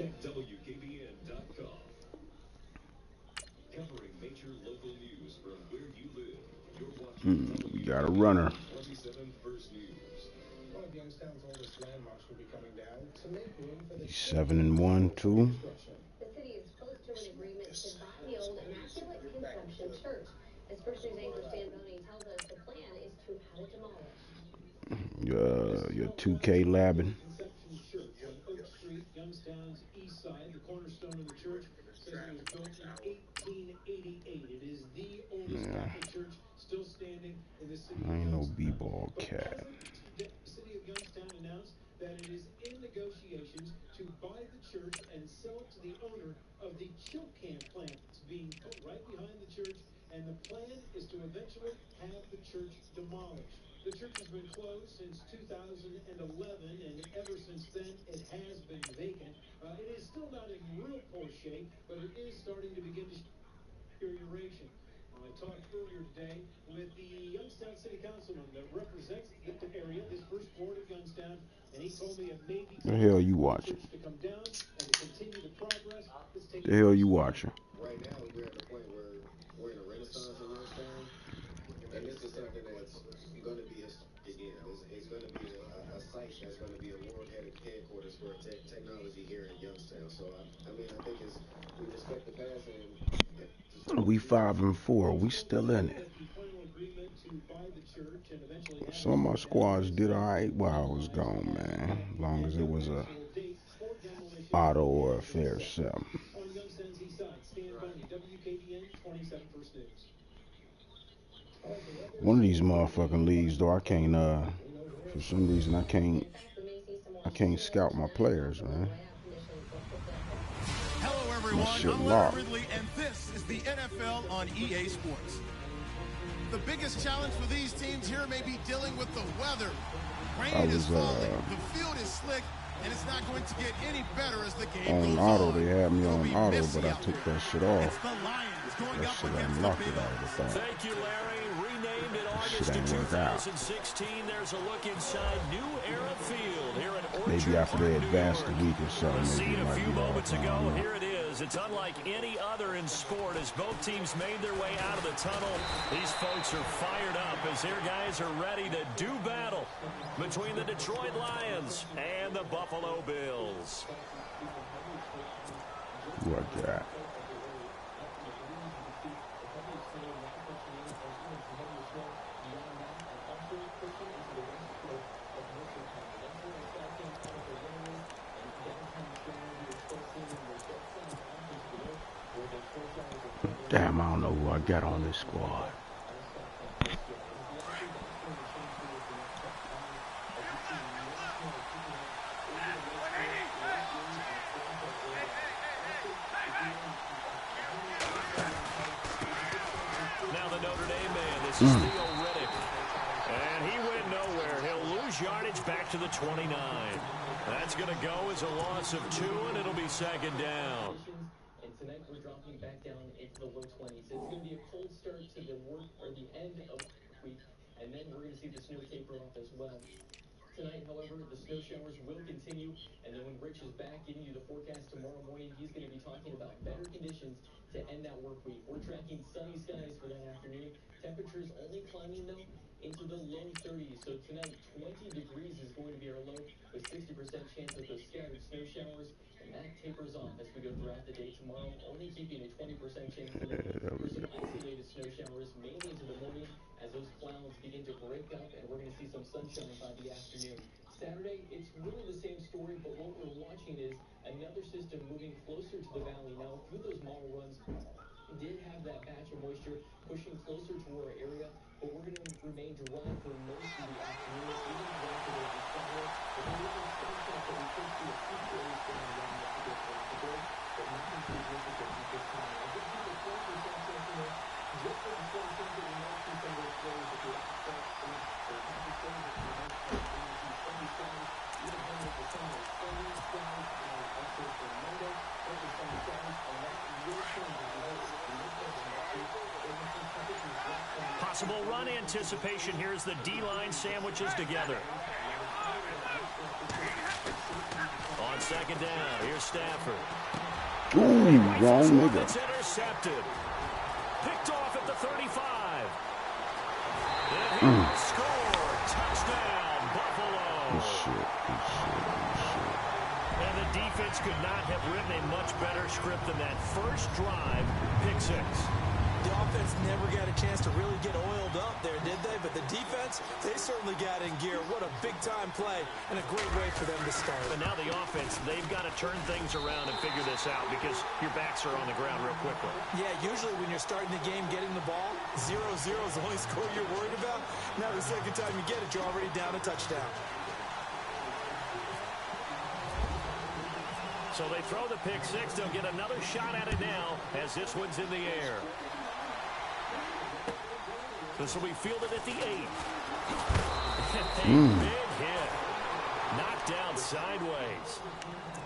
Check WKBN.com. Covering major local news from where you live. You're watching We got a runner. 27's News. One of Youngstown's oldest landmarks will be coming down to make room for the 7-1 too. The city is close to an agreement to buy the old Immaculate Conception Church. As First News anchor Stan Boney tells us, the plan is to have it demolished. Your 2K labbing. Conception Church on Oak Street, Youngstown's east side. The cornerstone of the church says it was built in 1888. It is the oldest Catholic church still standing in the city of I ain't no Youngstown. b-ball cat. The city of Youngstown announced that it is in negotiations to buy the church and sell it to the owner of the chill camp plant. It's being put right behind the church, and the plan is to eventually have the church demolished. The church has been closed since 2011, and ever since then, it has been vacant. It is still not in real poor shape, but it is starting to begin to deterioration. I talked earlier today with the Youngstown City Councilman that represents the area, this first ward of Youngstown, and he told me it may be The hell you watching? to come down and to continue the progress. The hell you watching? Right now, we're at the point where we're in a renaissance in Youngstown, and this is something that's going to be again. It's going to be a site that's going to be a world headquarters for technology here in Youngstown. So I mean, I think we respect the past and We 5-4. We still in it. Some of my squads did alright while I was gone, man. As long as it was a auto or a fair sell. One of these motherfucking leagues, though, I can't. For some reason, I can't scout my players, man. Hello, everyone. I'm Larry Ridley, and this is the NFL on EA Sports. The biggest challenge for these teams here may be dealing with the weather. Rain is falling, the field is slick, and it's not going to get any better as the game goes on. Auto, they had me on auto, but I took that shit off. It's the Lions going That up shit against unlocked the it out of the thing. Thank you, Larry. Renamed in August Shit of ain't worked out. 2016. There's a look inside New Era Field here at Orchard Maybe after they Park, New advanced a York. week or so, The maybe scene it a might few be moments off. I ago. don't know. Here it is. It's unlike any other in sport as both teams made their way out of the tunnel. These folks are fired up as their guys are ready to do battle between the Detroit Lions and the Buffalo Bills. What that? Damn, I don't know who I got on this squad. Now the Notre Dame man, this is Theo Riddick. And he went nowhere. He'll lose yardage back to the 29. That's going to go as a loss of 2, and it'll be second down. And tonight we're dropping back down into the low 20s. It's going to be a cold start to the end of the week, and then we're going to see the snow taper off as well. Tonight, however, the snow showers will continue, and then when Rich is back giving you the forecast tomorrow morning, he's going to be talking about better conditions to end that work week. We're tracking sunny skies for that afternoon. Temperatures only climbing, though, into the low 30s. So tonight, 20 degrees is going to be our low, with 60% chance of those scattered snow showers, and that tapers off as we go throughout the day tomorrow, only keeping a 20% chance for some isolated snow showers, mainly into the morning, as those clouds begin to break up, and we're going to see some sunshine by the afternoon. Saturday, it's really the same story, but what we're watching is another system moving closer to the valley. Now, a few of those model runs did have that batch of moisture pushing closer to our area, but we're going to remain dry for most of the afternoon, even throughout the day on Saturday. But there is a sunset that we could see a few areas going around that to get today, but nothing too significant at this time. I'll give you the 20% chance in there. Just for the 20% that we might see some of those players if you're upset. So the happy players that we might see sunny skies, even home with the sun is sunny skies, and also for Monday, over sunny skies, and that will change as we hope. Possible run anticipation. Here's the D-line sandwiches together. On second down. Here's Stafford. Ooh, wrong nigga. It's intercepted. Picked off at the 35. And he will score. Touchdown, Buffalo. Good shit. And the defense could not have written a much better script than that first drive, pick 6. The offense never got a chance to really get oiled up there, did they? But the defense, they certainly got in gear. What a big-time play and a great way for them to start. But now the offense, they've got to turn things around and figure this out because your backs are on the ground real quickly. Yeah, usually when you're starting the game getting the ball, 0-0 is the only score you're worried about. Now the second time you get it, you're already down a touchdown. So they throw the pick 6. They'll get another shot at it now as this one's in the air. This will be fielded at the 8. Big hit. Knocked down sideways.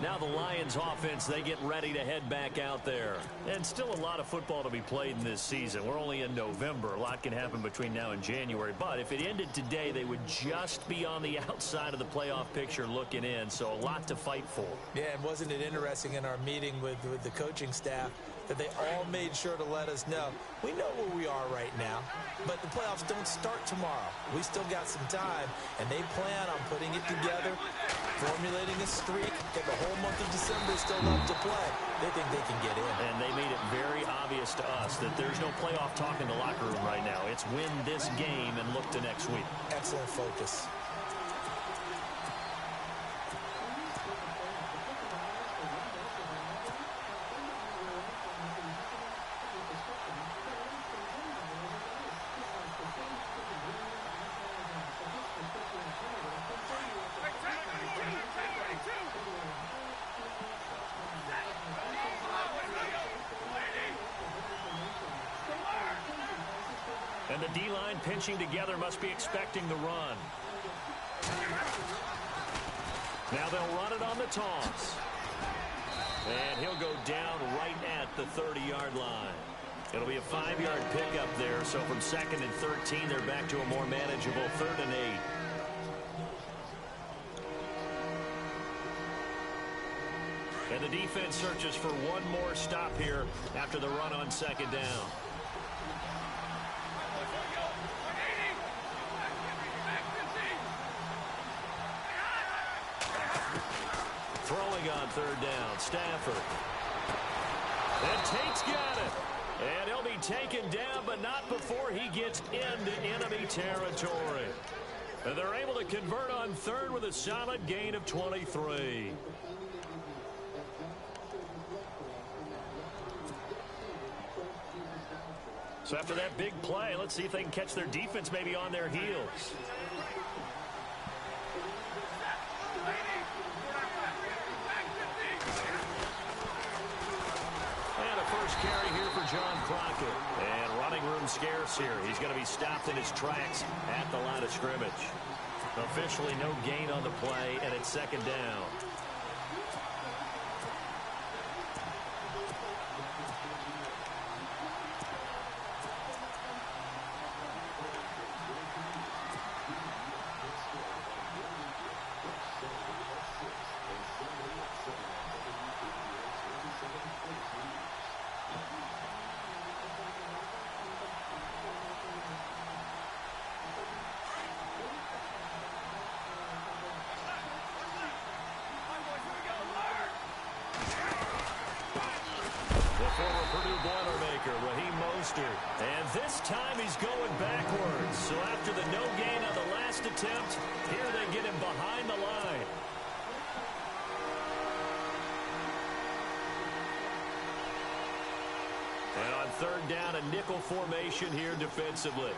Now the Lions offense, they get ready to head back out there. And still a lot of football to be played in this season. We're only in November. A lot can happen between now and January. But if it ended today, they would just be on the outside of the playoff picture looking in. So a lot to fight for. Yeah, and wasn't it interesting in our meeting with the coaching staff that they all made sure to let us know, we know where we are right now, but the playoffs don't start tomorrow. We still got some time, and they plan on putting it together, formulating a streak, get the whole month of December still left to play. They think they can get in. And they made it very obvious to us that there's no playoff talk in the locker room right now. It's win this game and look to next week. Excellent focus. And the D-line pinching together must be expecting the run. Now they'll run it on the toss. And he'll go down right at the 30-yard line. It'll be a 5-yard pickup there. So from 2nd and 13, they're back to a more manageable 3rd and 8. And the defense searches for one more stop here after the run on 2nd down. Throwing on 3rd down, Stafford. And Tate's got it. And he'll be taken down, but not before he gets into enemy territory. And they're able to convert on 3rd with a solid gain of 23. So after that big play, let's see if they can catch their defense maybe on their heels. And a first carry here for John Crockett. And running room scarce here. He's going to be stopped in his tracks at the line of scrimmage. Officially no gain on the play, and it's 2nd down. And this time he's going backwards. So after the no gain on the last attempt, here they get him behind the line. And on 3rd down, a nickel formation here defensively.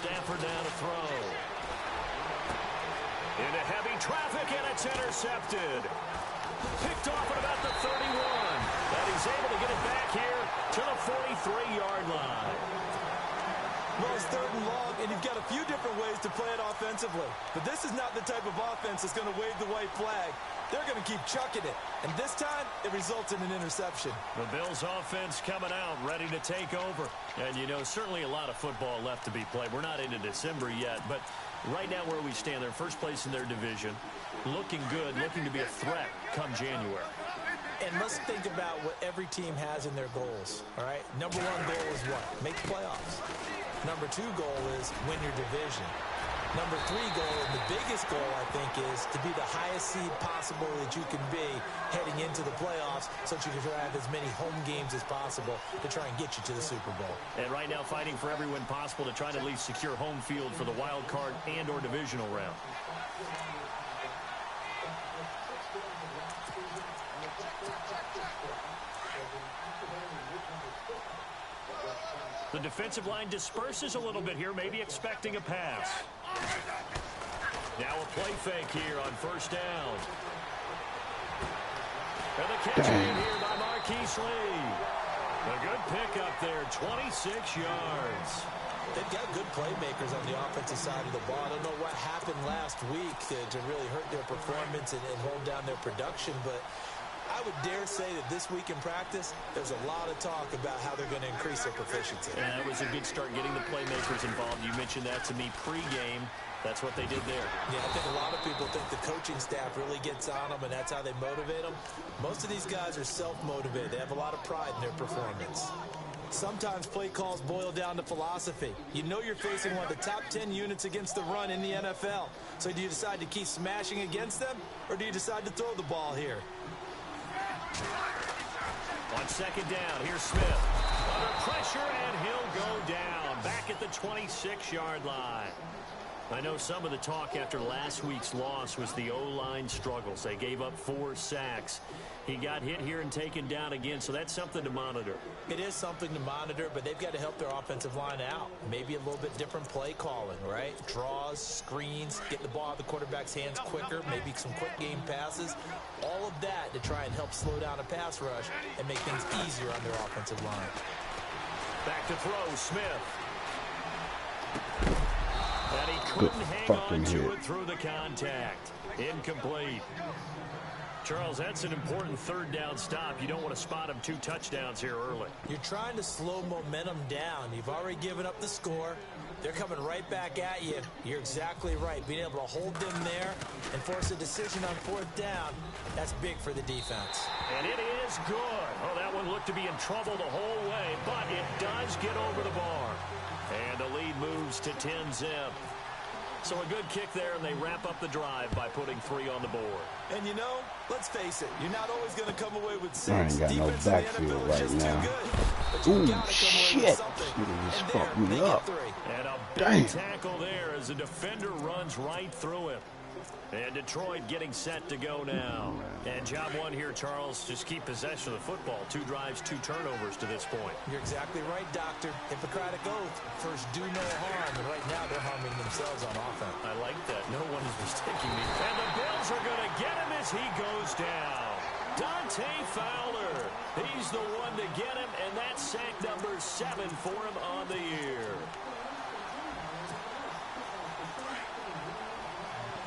Stafford now to throw. Into heavy traffic, and it's intercepted. Picked off at about the 31. And he's able to get it back here to the 43-yard line. Well, it's 3rd and long, and you've got a few different ways to play it offensively. But this is not the type of offense that's going to wave the white flag. They're going to keep chucking it. And this time, it results in an interception. The Bills' offense coming out, ready to take over. And, you know, certainly a lot of football left to be played. We're not into December yet, but right now where we stand, they're first place in their division. Looking good, looking to be a threat come January. And let's think about what every team has in their goals, all right? Number 1 goal is what? Make the playoffs. Number 2 goal is win your division. Number 3 goal, and the biggest goal, I think, is to be the highest seed possible that you can be heading into the playoffs so that you can have as many home games as possible to try and get you to the Super Bowl. And right now fighting for every win possible to try to at least secure home field for the wild card and or divisional round. The defensive line disperses a little bit here, maybe expecting a pass. Now a play fake here on 1st down. And the catch made here by Marquise Lee. A good pickup there, 26 yards. They've got good playmakers on the offensive side of the ball. I don't know what happened last week to really hurt their performance and hold down their production, but I would dare say that this week in practice, there's a lot of talk about how they're going to increase their proficiency. And that was a good start getting the playmakers involved. You mentioned that to me pregame. That's what they did there. Yeah, I think a lot of people think the coaching staff really gets on them, and that's how they motivate them. Most of these guys are self-motivated. They have a lot of pride in their performance. Sometimes play calls boil down to philosophy. You know you're facing one of the top 10 units against the run in the NFL. So do you decide to keep smashing against them, or do you decide to throw the ball here? On 2nd down, here's Smith. Under pressure, and he'll go down. Back at the 26-yard line. I know some of the talk after last week's loss was the O-line struggles. They gave up 4 sacks. He got hit here and taken down again, so that's something to monitor. It is something to monitor, but they've got to help their offensive line out. Maybe a little bit different play calling, right? Draws, screens, get the ball out of the quarterback's hands quicker, maybe some quick game passes. All of that to try and help slow down a pass rush and make things easier on their offensive line. Back to throw, Smith. And he couldn't hang on to it through the contact. Incomplete. Charles, that's an important 3rd down stop. You don't want to spot him 2 touchdowns here early. You're trying to slow momentum down. You've already given up the score. They're coming right back at you. You're exactly right. Being able to hold them there and force a decision on 4th down, that's big for the defense. And it is good. Oh, that one looked to be in trouble the whole way, but it does get over the bar. And the lead moves to 10-zip. So a good kick there, and they wrap up the drive by putting 3 on the board. And you know, let's face it, you're not always going to come away with 6. I ain't got no backfield right now. Ooh, shit. This fucked me up. And a big tackle there as the defender runs right through him. And Detroit getting set to go now. And job 1 here, Charles, just keep possession of the football. 2 drives, 2 turnovers to this point. You're exactly right, Doctor. Hippocratic oath. First, do no harm. And right now, they're harming themselves on offense. I like that. No one is mistaking me. And the Bills are going to get him as he goes down. Dante Fowler. He's the one to get him, and that's sack number 7 for him on the year.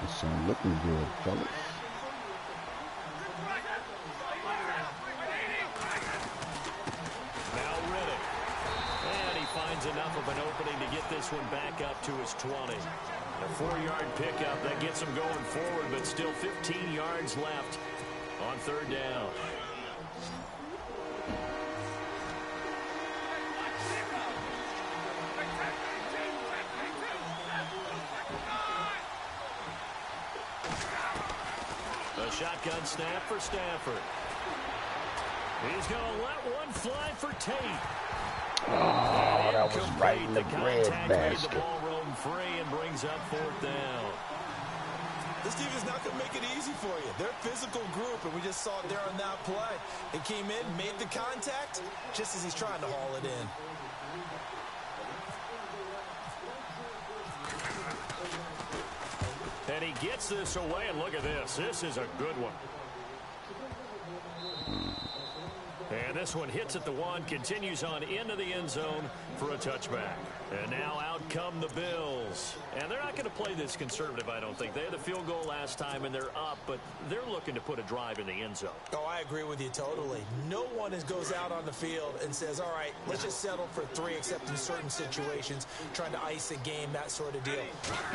This ain't looking good, fellas. Now Riddick. And he finds enough of an opening to get this one back up to his 20. A 4-yard pickup. That gets him going forward, but still 15 yards left on 3rd down. A shotgun snap for Stafford. He's going to let one fly for Tate. Oh, that was right in the bread basket. The ball roam free and brings up 4th down. This team is not going to make it easy for you. They're a physical group, and we just saw it there on that play. He came in, made the contact, just as he's trying to haul it in. And he gets this away, and look at this. This is a good one. And And this one hits at the 1, continues on into the end zone for a touchback. And now out come the Bills. And they're not going to play this conservative, I don't think. They had the field goal last time, and they're up, but they're looking to put a drive in the end zone. Oh, I agree with you totally. No one goes out on the field and says, all right, let's just settle for 3, except in certain situations, trying to ice a game, that sort of deal.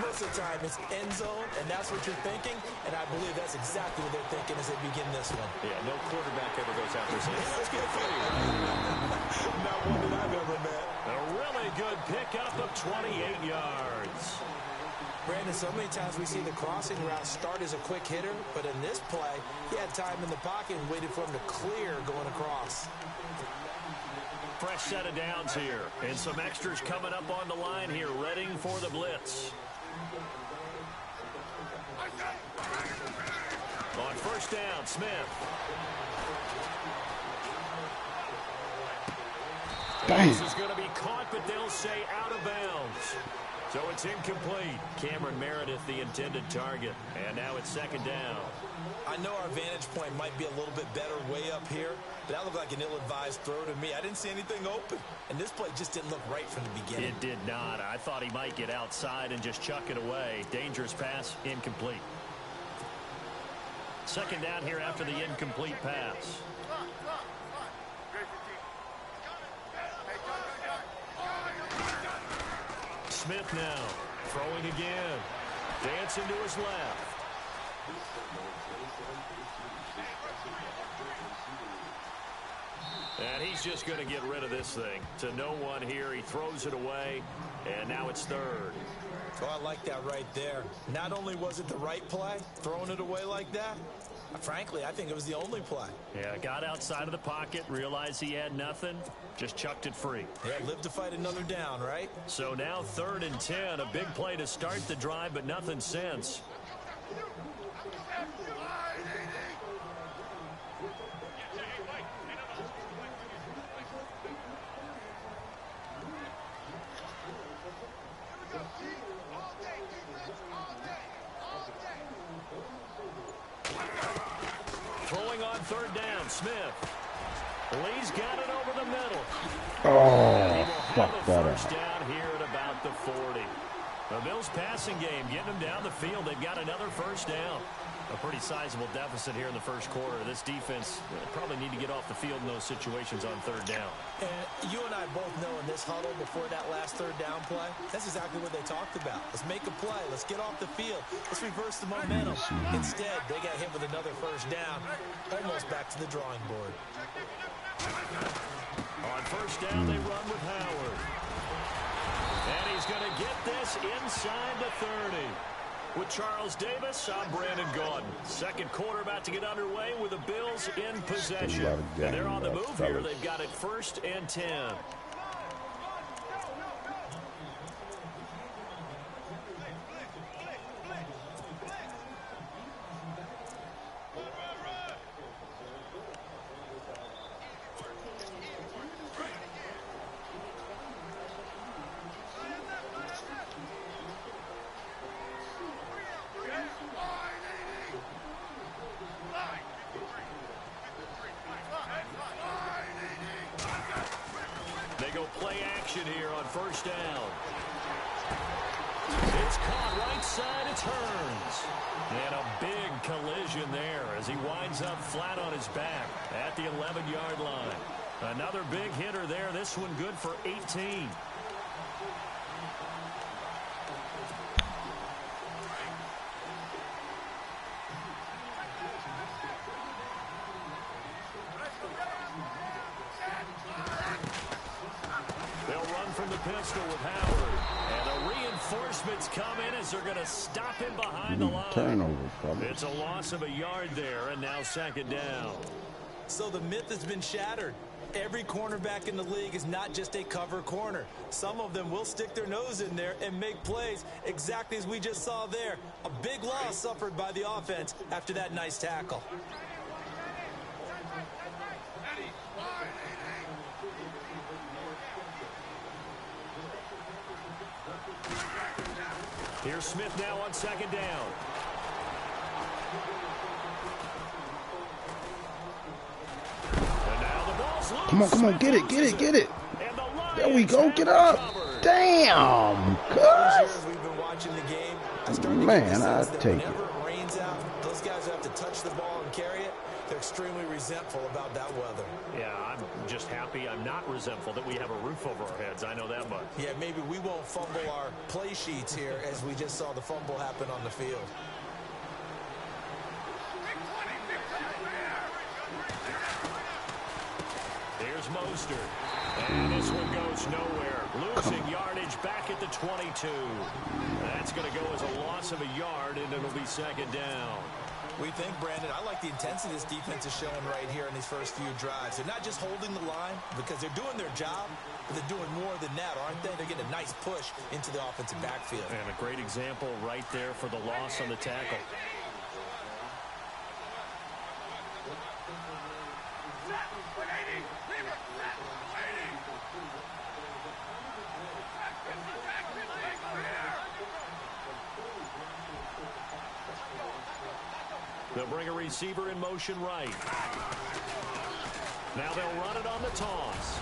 Most of the time, it's end zone, and that's what you're thinking, and I believe that's exactly what they're thinking as they begin this one. Yeah, no quarterback ever goes out there saying, let's get for you. Not one that I've ever met. A really good pickup of 28 yards. Brandon, so many times we see the crossing route start as a quick hitter, but in this play, he had time in the pocket and waited for him to clear going across. Fresh set of downs here, and some extras coming up on the line here, readying for the blitz. On first down, Smith. This is going to be caught, but they'll say out of bounds. So it's incomplete. Cameron Meredith, the intended target. And now it's second down. I know our vantage point might be a little bit better way up here, but that looked like an ill-advised throw to me. I didn't see anything open, and this play just didn't look right from the beginning. It did not. I thought he might get outside and just chuck it away. Dangerous pass, incomplete. Second down here after the incomplete pass. Smith now, throwing again. Dancing to his left. And he's just going to get rid of this thing. To no one here, he throws it away, and now it's third. Oh, I like that right there. Not only was it the right play, throwing it away like that, frankly, I think it was the only play. Yeah, got outside of the pocket, realized he had nothing, just chucked it free. Yeah, live to fight another down, right? So now 3rd and 10, a big play to start the drive, but nothing since. Throwing on 3rd down, Smith. Lee's got it over the middle. Oh, fuck that up. First down here at about the 40. The Bills passing game, getting them down the field. They've got another first down. A pretty sizable deficit here in the first quarter. This defense probably need to get off the field in those situations on 3rd down. And you and I both know in this huddle before that last 3rd down play, that's exactly what they talked about. Let's make a play. Let's get off the field. Let's reverse the momentum. Instead, they got hit with another first down, almost back to the drawing board. On first down, they run with Howard. And he's going to get this inside the 30. With Charles Davis, I'm Brandon Gaudin. Second quarter about to get underway with the Bills in possession. And they're on the move here. They've got it 1st and 10. Here on first down. It's caught right side, it turns. And a big collision there as he winds up flat on his back at the 11-yard line. Another big hitter there, this one good for 18. Pistol with Howard, and the reinforcements come in as they're going to stop him behind the line. Turnover, it's a loss of a yard there, and now 2nd down. So the myth has been shattered. Every cornerback in the league is not just a cover corner. Some of them will stick their nose in there and make plays exactly as we just saw there. A big loss suffered by the offense after that nice tackle. Here's Smith now on 2nd down. And now the ball is loose. Come on, get it. And the There we Lions go, have get up. recovered. Damn, These cuz. years we've been watching the game, I started to Man, get the I sense that take it. whenever it rains out, those guys who have to touch the ball and carry it, they're extremely resentful about that weather. Yeah, I'm just happy I'm not resentful that we have a roof over our heads. I know that much. Yeah, maybe we won't fumble our play sheets here as we just saw the fumble happen on the field. Here's Mostert. And this one goes nowhere. Losing yardage back at the 22. That's going to go as a loss of a yard, and it'll be second down. We think, Brandon, I like the intensity this defense is showing right here in these first few drives. They're not just holding the line because they're doing their job, but they're doing more than that, aren't they? They're getting a nice push into the offensive backfield. And a great example right there for the loss on the tackle. They'll bring a receiver in motion right. Now they'll run it on the toss.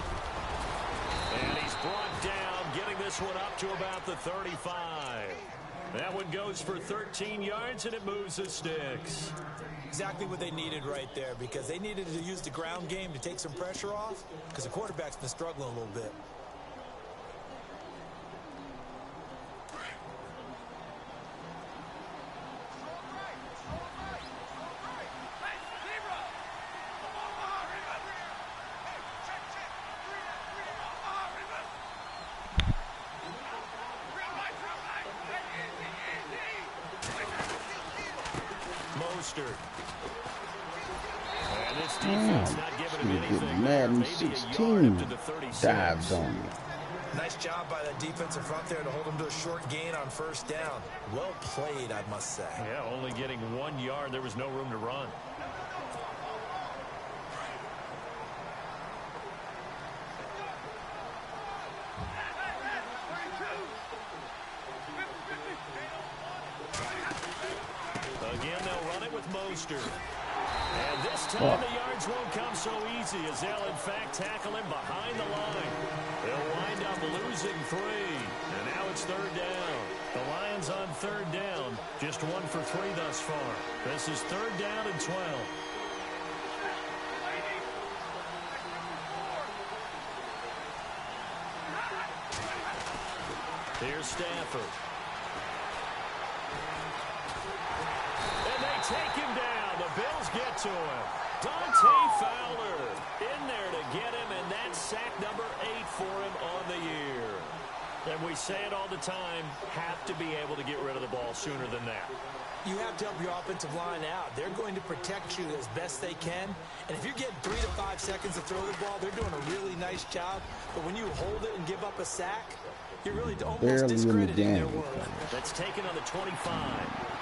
And he's brought down, getting this one up to about the 35. That one goes for 13 yards, and it moves the sticks. Exactly what they needed right there, because they needed to use the ground game to take some pressure off, because the quarterback's been struggling a little bit. And this defense not giving him anything. Madden Maybe a 16 yard up to the 36. dives on me. Nice job by that defensive front there to hold him to a short gain on first down. Well played, I must say. Yeah, only getting 1 yard. There was no room to run. Again, they'll run it with Mostert. And this time the yards won't come so easy as they'll, in fact, tackle him behind the line. They'll wind up losing 3. And now it's third down. The Lions on third down. Just 1 for 3 thus far. This is third down and 12. Here's Stafford. And they take him down. The Bills get to him. Dante Fowler in there to get him, and that's sack number 8 for him on the year. And we say it all the time, have to be able to get rid of the ball sooner than that. You have to help your offensive line out. They're going to protect you as best they can. And if you're getting 3 to 5 seconds to throw the ball, they're doing a really nice job. But when you hold it and give up a sack, you're really almost discrediting their work. That's taken on the 25.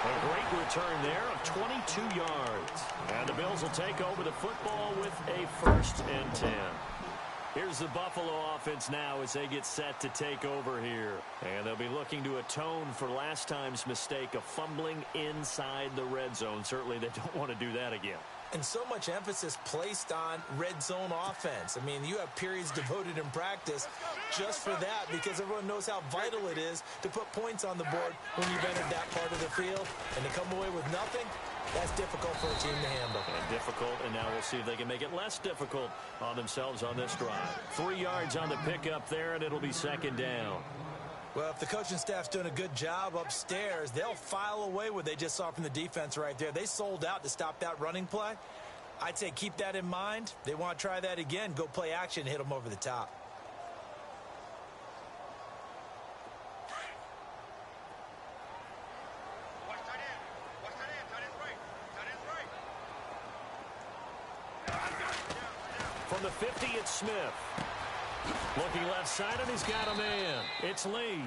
A great return there of 22 yards. And the Bills will take over the football with a 1st and 10. Here's the Buffalo offense now as they get set to take over here. And they'll be looking to atone for last time's mistake of fumbling inside the red zone. Certainly they don't want to do that again. And so much emphasis placed on red zone offense. I mean, you have periods devoted in practice just for that because everyone knows how vital it is to put points on the board when you've entered that part of the field. And to come away with nothing, that's difficult for a team to handle. And difficult, and now we'll see if they can make it less difficult on themselves on this drive. 3 yards on the pickup there, and it'll be second down. Well, if the coaching staff's doing a good job upstairs, they'll file away what they just saw from the defense right there. They sold out to stop that running play. I'd say keep that in mind. They want to try that again. Go play action, hit them over the top. From the 50, it's Smith. Looking left side, and he's got a man. It's Lee.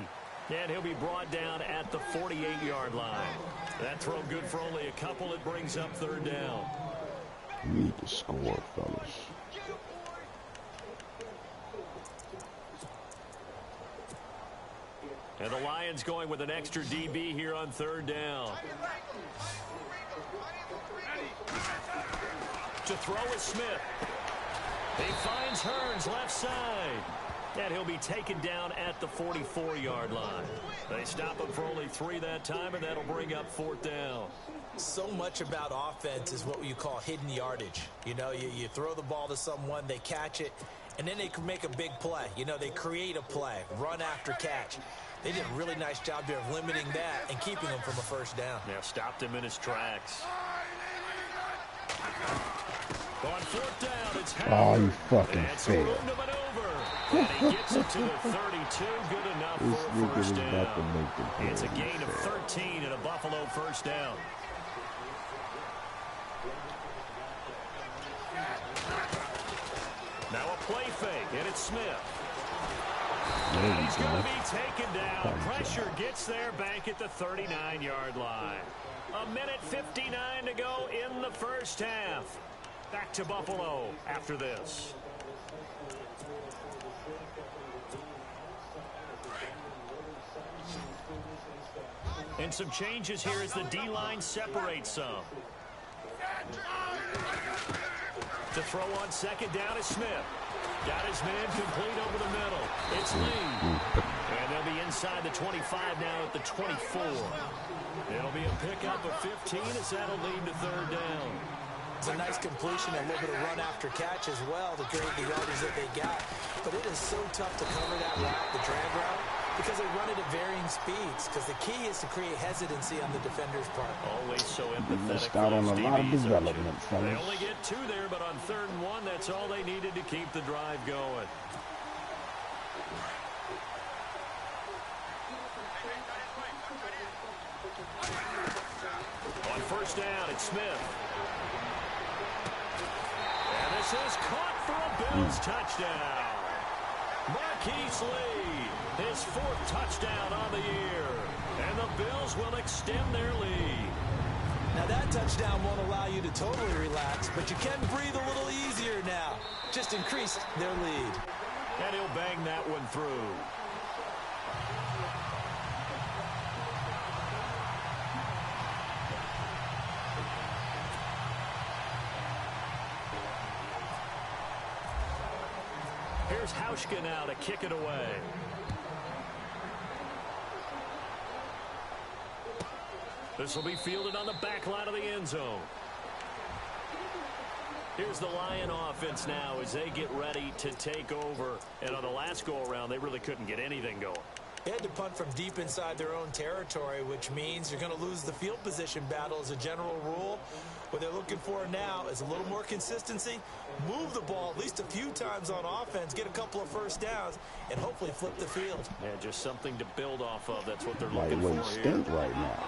And he'll be brought down at the 48-yard line. That throw good for only a couple. It brings up third down. We need to score, fellas. And the Lions going with an extra DB here on third down. To throw is Smith. He finds Hearns left side. And he'll be taken down at the 44-yard line. They stop him for only 3 that time, and that'll bring up 4th down. So much about offense is what you call hidden yardage. You know, you throw the ball to someone, they catch it, and then they can make a big play. You know, they create a play, run after catch. They did a really nice job there of limiting that and keeping him from a first down. Yeah, stopped him in his tracks. On 4th down, it's Oh, you fucking failed. And he gets it to the 32. Good enough for a first down. It's a gain of 13 and a Buffalo first down. Now a play fake, and it's Smith. He's going to be taken down. Pressure gets there back at the 39-yard line. 1:59 to go in the first half. Back to Buffalo after this. And some changes here as the D-line separates some. To throw on 2nd down is Smith. Got his man complete over the middle. It's Lee. And they'll be inside the 25 now at the 24. It'll be a pickup of 15 as that'll lead to 3rd down. It's a nice completion and a little bit of run after catch as well to create the yardage that they got. But it is so tough to cover that route, the drag route, because they run it at varying speeds. Because the key is to create hesitancy on the defender's part. Always so empathetic. Missed out on a lot of development, fellas. They only get 2 there, but on 3rd and 1, that's all they needed to keep the drive going. On 1st down, it's Smith. And this is caught for a Bills touchdown. Marquise Lee, his 4th touchdown on the year. And the Bills will extend their lead. Now that touchdown won't allow you to totally relax, but you can breathe a little easier now. Just increased their lead. And he'll bang that one through. Here's Hauschka now to kick it away. This will be fielded on the back line of the end zone. Here's the Lion offense now as they get ready to take over. And on the last go-around, they really couldn't get anything going. They had to punt from deep inside their own territory, which means you're going to lose the field position battle as a general rule. What they're looking for now is a little more consistency, move the ball at least a few times on offense, get a couple of first downs, and hopefully flip the field. Yeah, just something to build off of. That's what they're looking for here. Stint right now.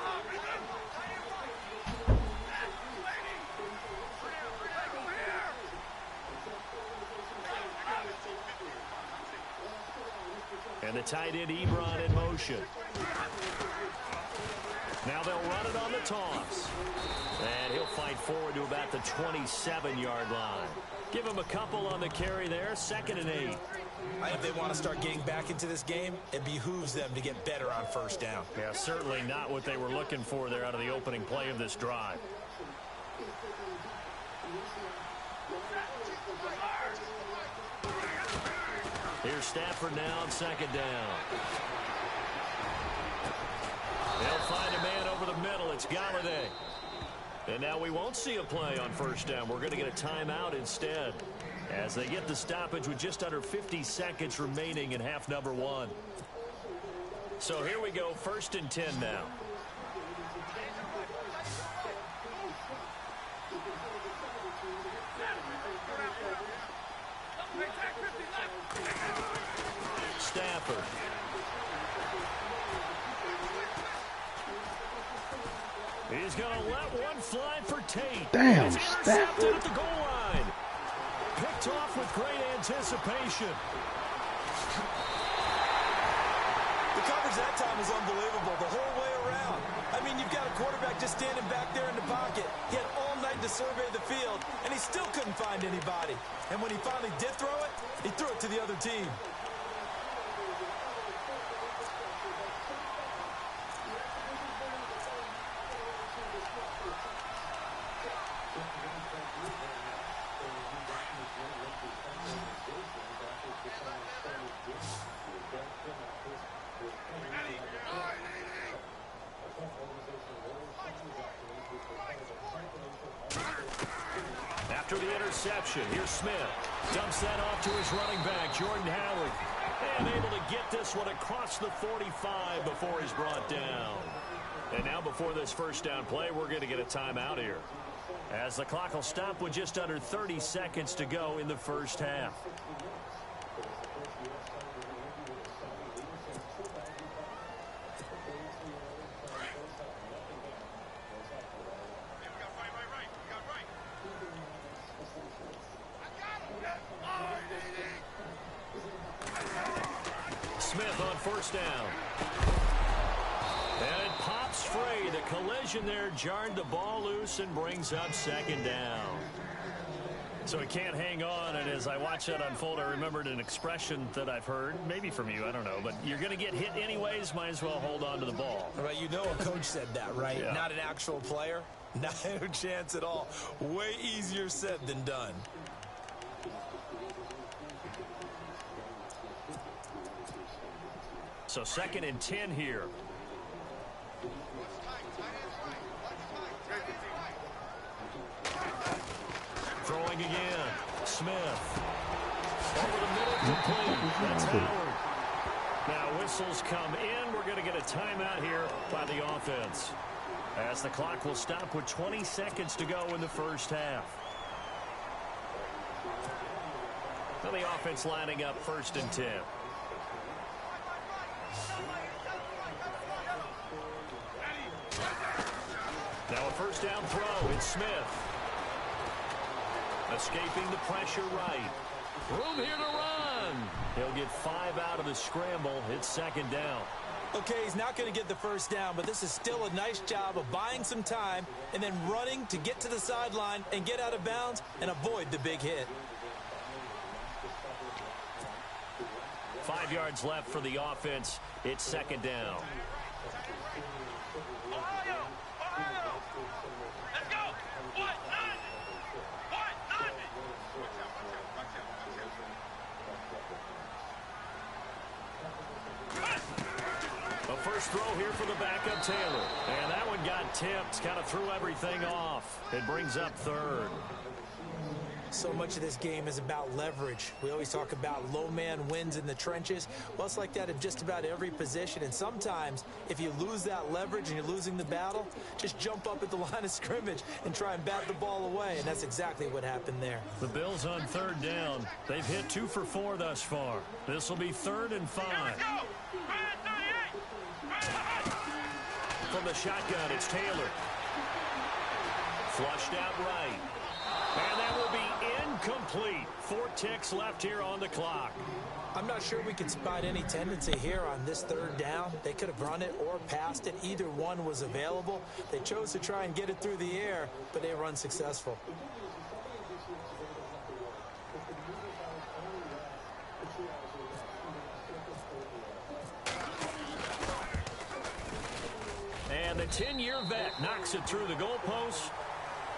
And the tight end Ebron in motion. Now they'll run it on the toss. And he'll fight forward to about the 27-yard line. Give him a couple on the carry there. 2nd and 8. If they want to start getting back into this game, it behooves them to get better on first down. Yeah, certainly not what they were looking for there out of the opening play of this drive. Here's Stafford now on 2nd down. They'll find a man over the middle. It's Galladay. And now we won't see a play on first down. We're going to get a timeout instead as they get the stoppage with just under 50 seconds remaining in half number 1. So here we go, 1st and 10 now. Stafford. He's going to let one fly for Tate. Damn, He's Stafford. at the goal line. Picked off with great anticipation. The coverage that time was unbelievable the whole way around. I mean, you've got a quarterback just standing back there in the pocket. He had all night to survey the field, and he still couldn't find anybody. And when he finally did throw it, he threw it to the other team. After the interception, here's Smith. Dumps that off to his running back, Jordan Howard. And able to get this one across the 45 before he's brought down. And now before this first down play, we're going to get a timeout here, as the clock will stop with just under 30 seconds to go in the first half. Smith on first down. And it pops free. The collision there jarred the ball loose and brings up second down. So he can't hang on, and as I watch that unfold, I remembered an expression that I've heard, maybe from you, I don't know, but you're going to get hit anyways, might as well hold on to the ball. Right, you know a coach said that, right? Yeah. Not an actual player. Not a chance at all. Way easier said than done. So 2nd and 10 here. Throwing again. Smith. Over the middle, complete. That's Howard. Now whistles come in. We're going to get a timeout here by the offense, as the clock will stop with 20 seconds to go in the first half. Now the offense lining up 1st and 10. Now a first down throw. It's Smith. Escaping the pressure right. Room here to run. He'll get 5 out of the scramble. It's 2nd down. Okay, he's not going to get the first down, but this is still a nice job of buying some time and then running to get to the sideline and get out of bounds and avoid the big hit. 5 yards left for the offense. It's 2nd down. First throw here for the backup Taylor. And that one got tipped. Kind of threw everything off. It brings up 3rd. So much of this game is about leverage. We always talk about low man wins in the trenches. Well, it's like that in just about every position. And sometimes, if you lose that leverage and you're losing the battle, just jump up at the line of scrimmage and try and bat the ball away. And that's exactly what happened there. The Bills on 3rd down. They've hit 2 for 4 thus far. This will be 3rd and 5. From the shotgun, it's Taylor. Flushed out right. And that will be incomplete. 4 ticks left here on the clock. I'm not sure we could spot any tendency here on this 3rd down. They could have run it or passed it. Either one was available. They chose to try and get it through the air, but they were unsuccessful. And the 10-year vet knocks it through the goalpost.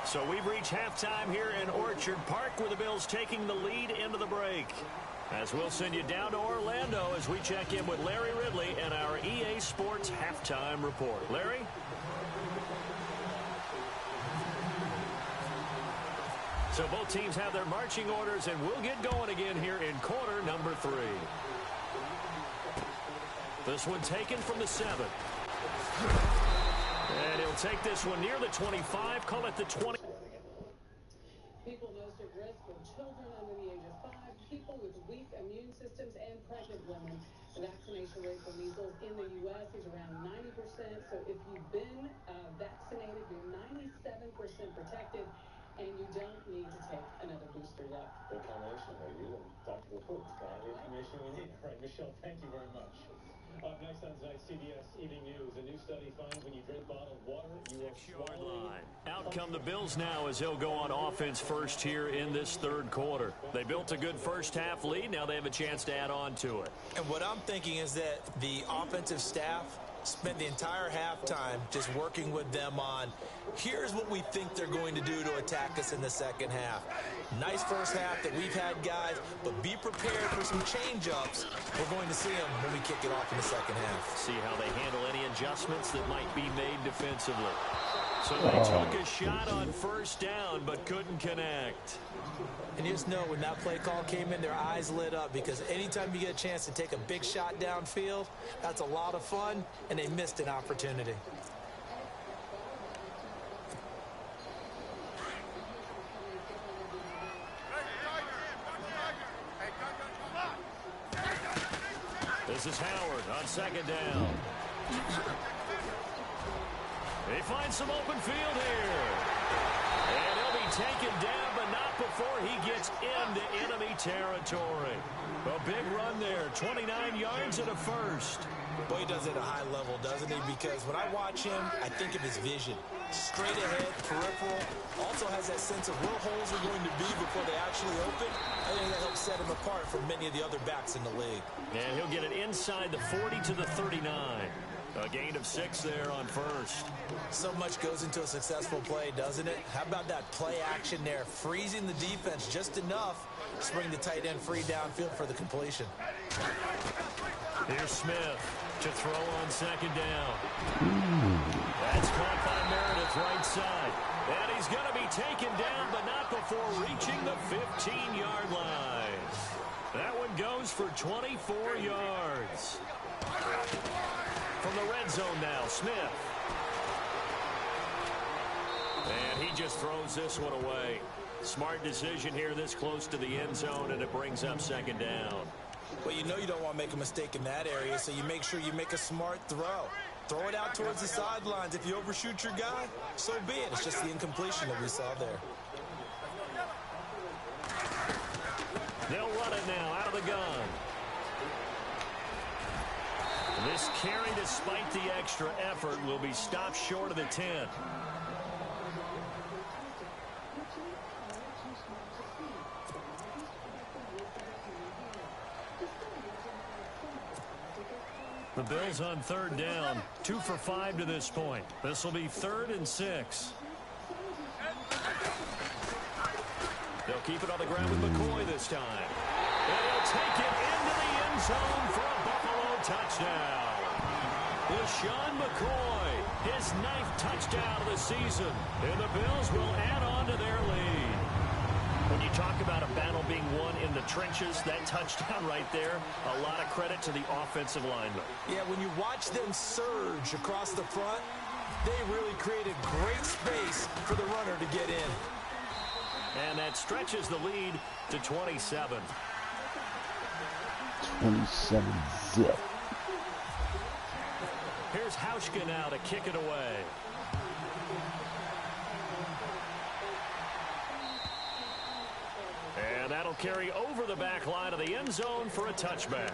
So we've reached halftime here in Orchard Park, with the Bills taking the lead into the break. As we'll send you down to Orlando as we check in with Larry Ridley and our EA Sports halftime report. Larry? So both teams have their marching orders, and we'll get going again here in quarter number 3. This one taken from the 7. And he'll take this one near the 25, call it the 20. People most at risk are children under the age of 5, people with weak immune systems, and pregnant women. The vaccination rate for measles in the U.S. is around 90%. So if you've been vaccinated, you're 97% protected, and you don't need to take another booster yet. Good combination there. You and Dr. Report. All the information we need. All right, Michelle, thank you very much. Up next on tonight's CBS Evening News, a new study finds when you drink bottled water, you are swallowing. Out come the Bills now as they'll go on offense first here in this 3rd quarter. They built a good first half lead. Now they have a chance to add on to it. And what I'm thinking is that the offensive staff spent the entire halftime just working with them on, here's what we think they're going to do to attack us in the second half. Nice first half that we've had, guys, but be prepared for some change-ups. We're going to see them when we kick it off in the second half. See how they handle any adjustments that might be made defensively. So they took a shot on first down, but couldn't connect. And you just know when that play call came in, their eyes lit up, because anytime you get a chance to take a big shot downfield, that's a lot of fun, and they missed an opportunity. This is Howard on second down. They find some open field here. And he'll be taken down, but not before he gets into enemy territory. A big run there, 29 yards and a first. Boy, he does it at a high level, doesn't he? Because when I watch him, I think of his vision. Straight ahead, peripheral. Also has that sense of where holes are going to be before they actually open. I think that helps set him apart from many of the other backs in the league. And he'll get it inside the 40 to the 39. A gain of 6 there on first. So much goes into a successful play, doesn't it? How about that play action there? Freezing the defense just enough to bring the tight end free downfield for the completion. Here's Smith to throw on second down. That's caught by Meredith right side. And he's going to be taken down, but not before reaching the 15-yard line. That one goes for 24 yards. From the red zone now, Smith. And he just throws this one away. Smart decision here this close to the end zone, and it brings up second down. Well, you know you don't want to make a mistake in that area, so you make sure you make a smart throw. Throw it out towards the sidelines. If you overshoot your guy, so be it. It's just the incompletion that we saw there. They'll run it now out of the gun. This carry, despite the extra effort, will be stopped short of the 10. The Bills on third down, 2 for 5 to this point. This will be 3rd and 6. They'll keep it on the ground with McCoy this time. And he'll take it into the end zone for a Buffalo touchdown. LaShawn McCoy, his 9th touchdown of the season. And the Bills will add on to their lead. When you talk about a battle being won in the trenches, that touchdown right there, a lot of credit to the offensive linemen. Yeah, when you watch them surge across the front, they really created great space for the runner to get in. And that stretches the lead to 27. 27 zip. Here's Hauschka now to kick it away. And that'll carry over the back line of the end zone for a touchback.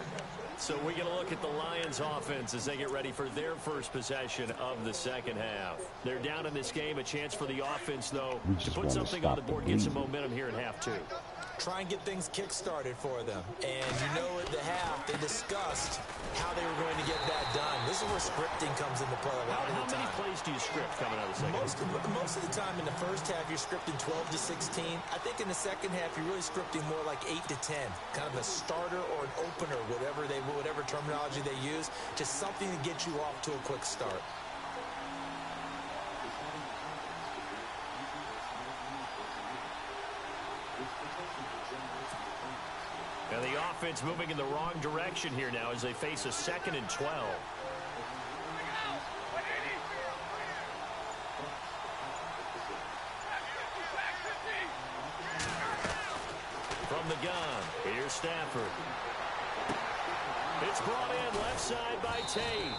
So we get a look at the Lions offense as they get ready for their first possession of the second half. They're down in this game. A chance for the offense, though, to put something on the board, get some momentum here in half 2. Try and get things kick-started for them. And you know at the half, they discussed how they were going to get that done. This is where scripting comes into play a lot of the time. How many plays do you script coming out of the second half? Most of the time in the first half, you're scripting 12 to 16. I think in the second half, you're really scripting more like 8 to 10. Kind of a starter or an opener, whatever terminology they use. Just something to get you off to a quick start. And the offense moving in the wrong direction here now as they face a 2nd and 12. From the gun, here's Stafford. It's brought in left side by Tate.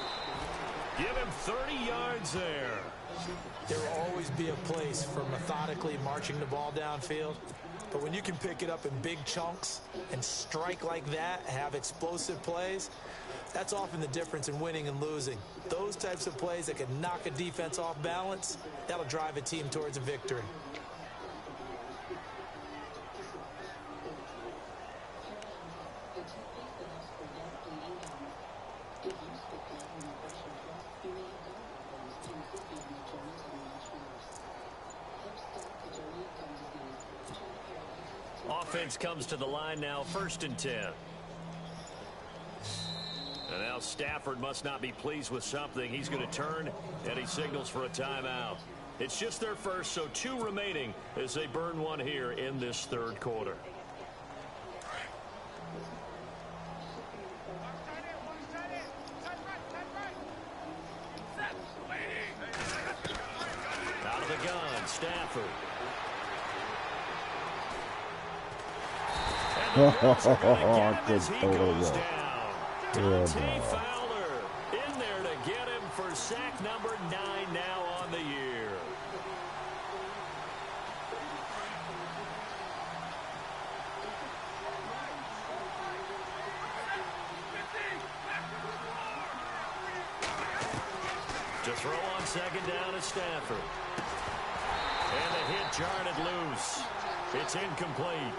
Give him 30 yards there. There will always be a place for methodically marching the ball downfield. But when you can pick it up in big chunks and strike like that, have explosive plays, that's often the difference in winning and losing. Those types of plays that can knock a defense off balance, that'll drive a team towards a victory. offense comes to the line now, 1st and 10. And now Stafford must not be pleased with something. He's going to turn, and he signals for a timeout. It's just their first, so 2 remaining as they burn one here in this 3rd quarter. Out of the gun, Stafford. And the Bills are going to get him as he goes down. Dante Fowler in there to get him for sack number 9 now on the year. To throw on 2nd down is Stafford. And the hit jarred it loose. It's incomplete.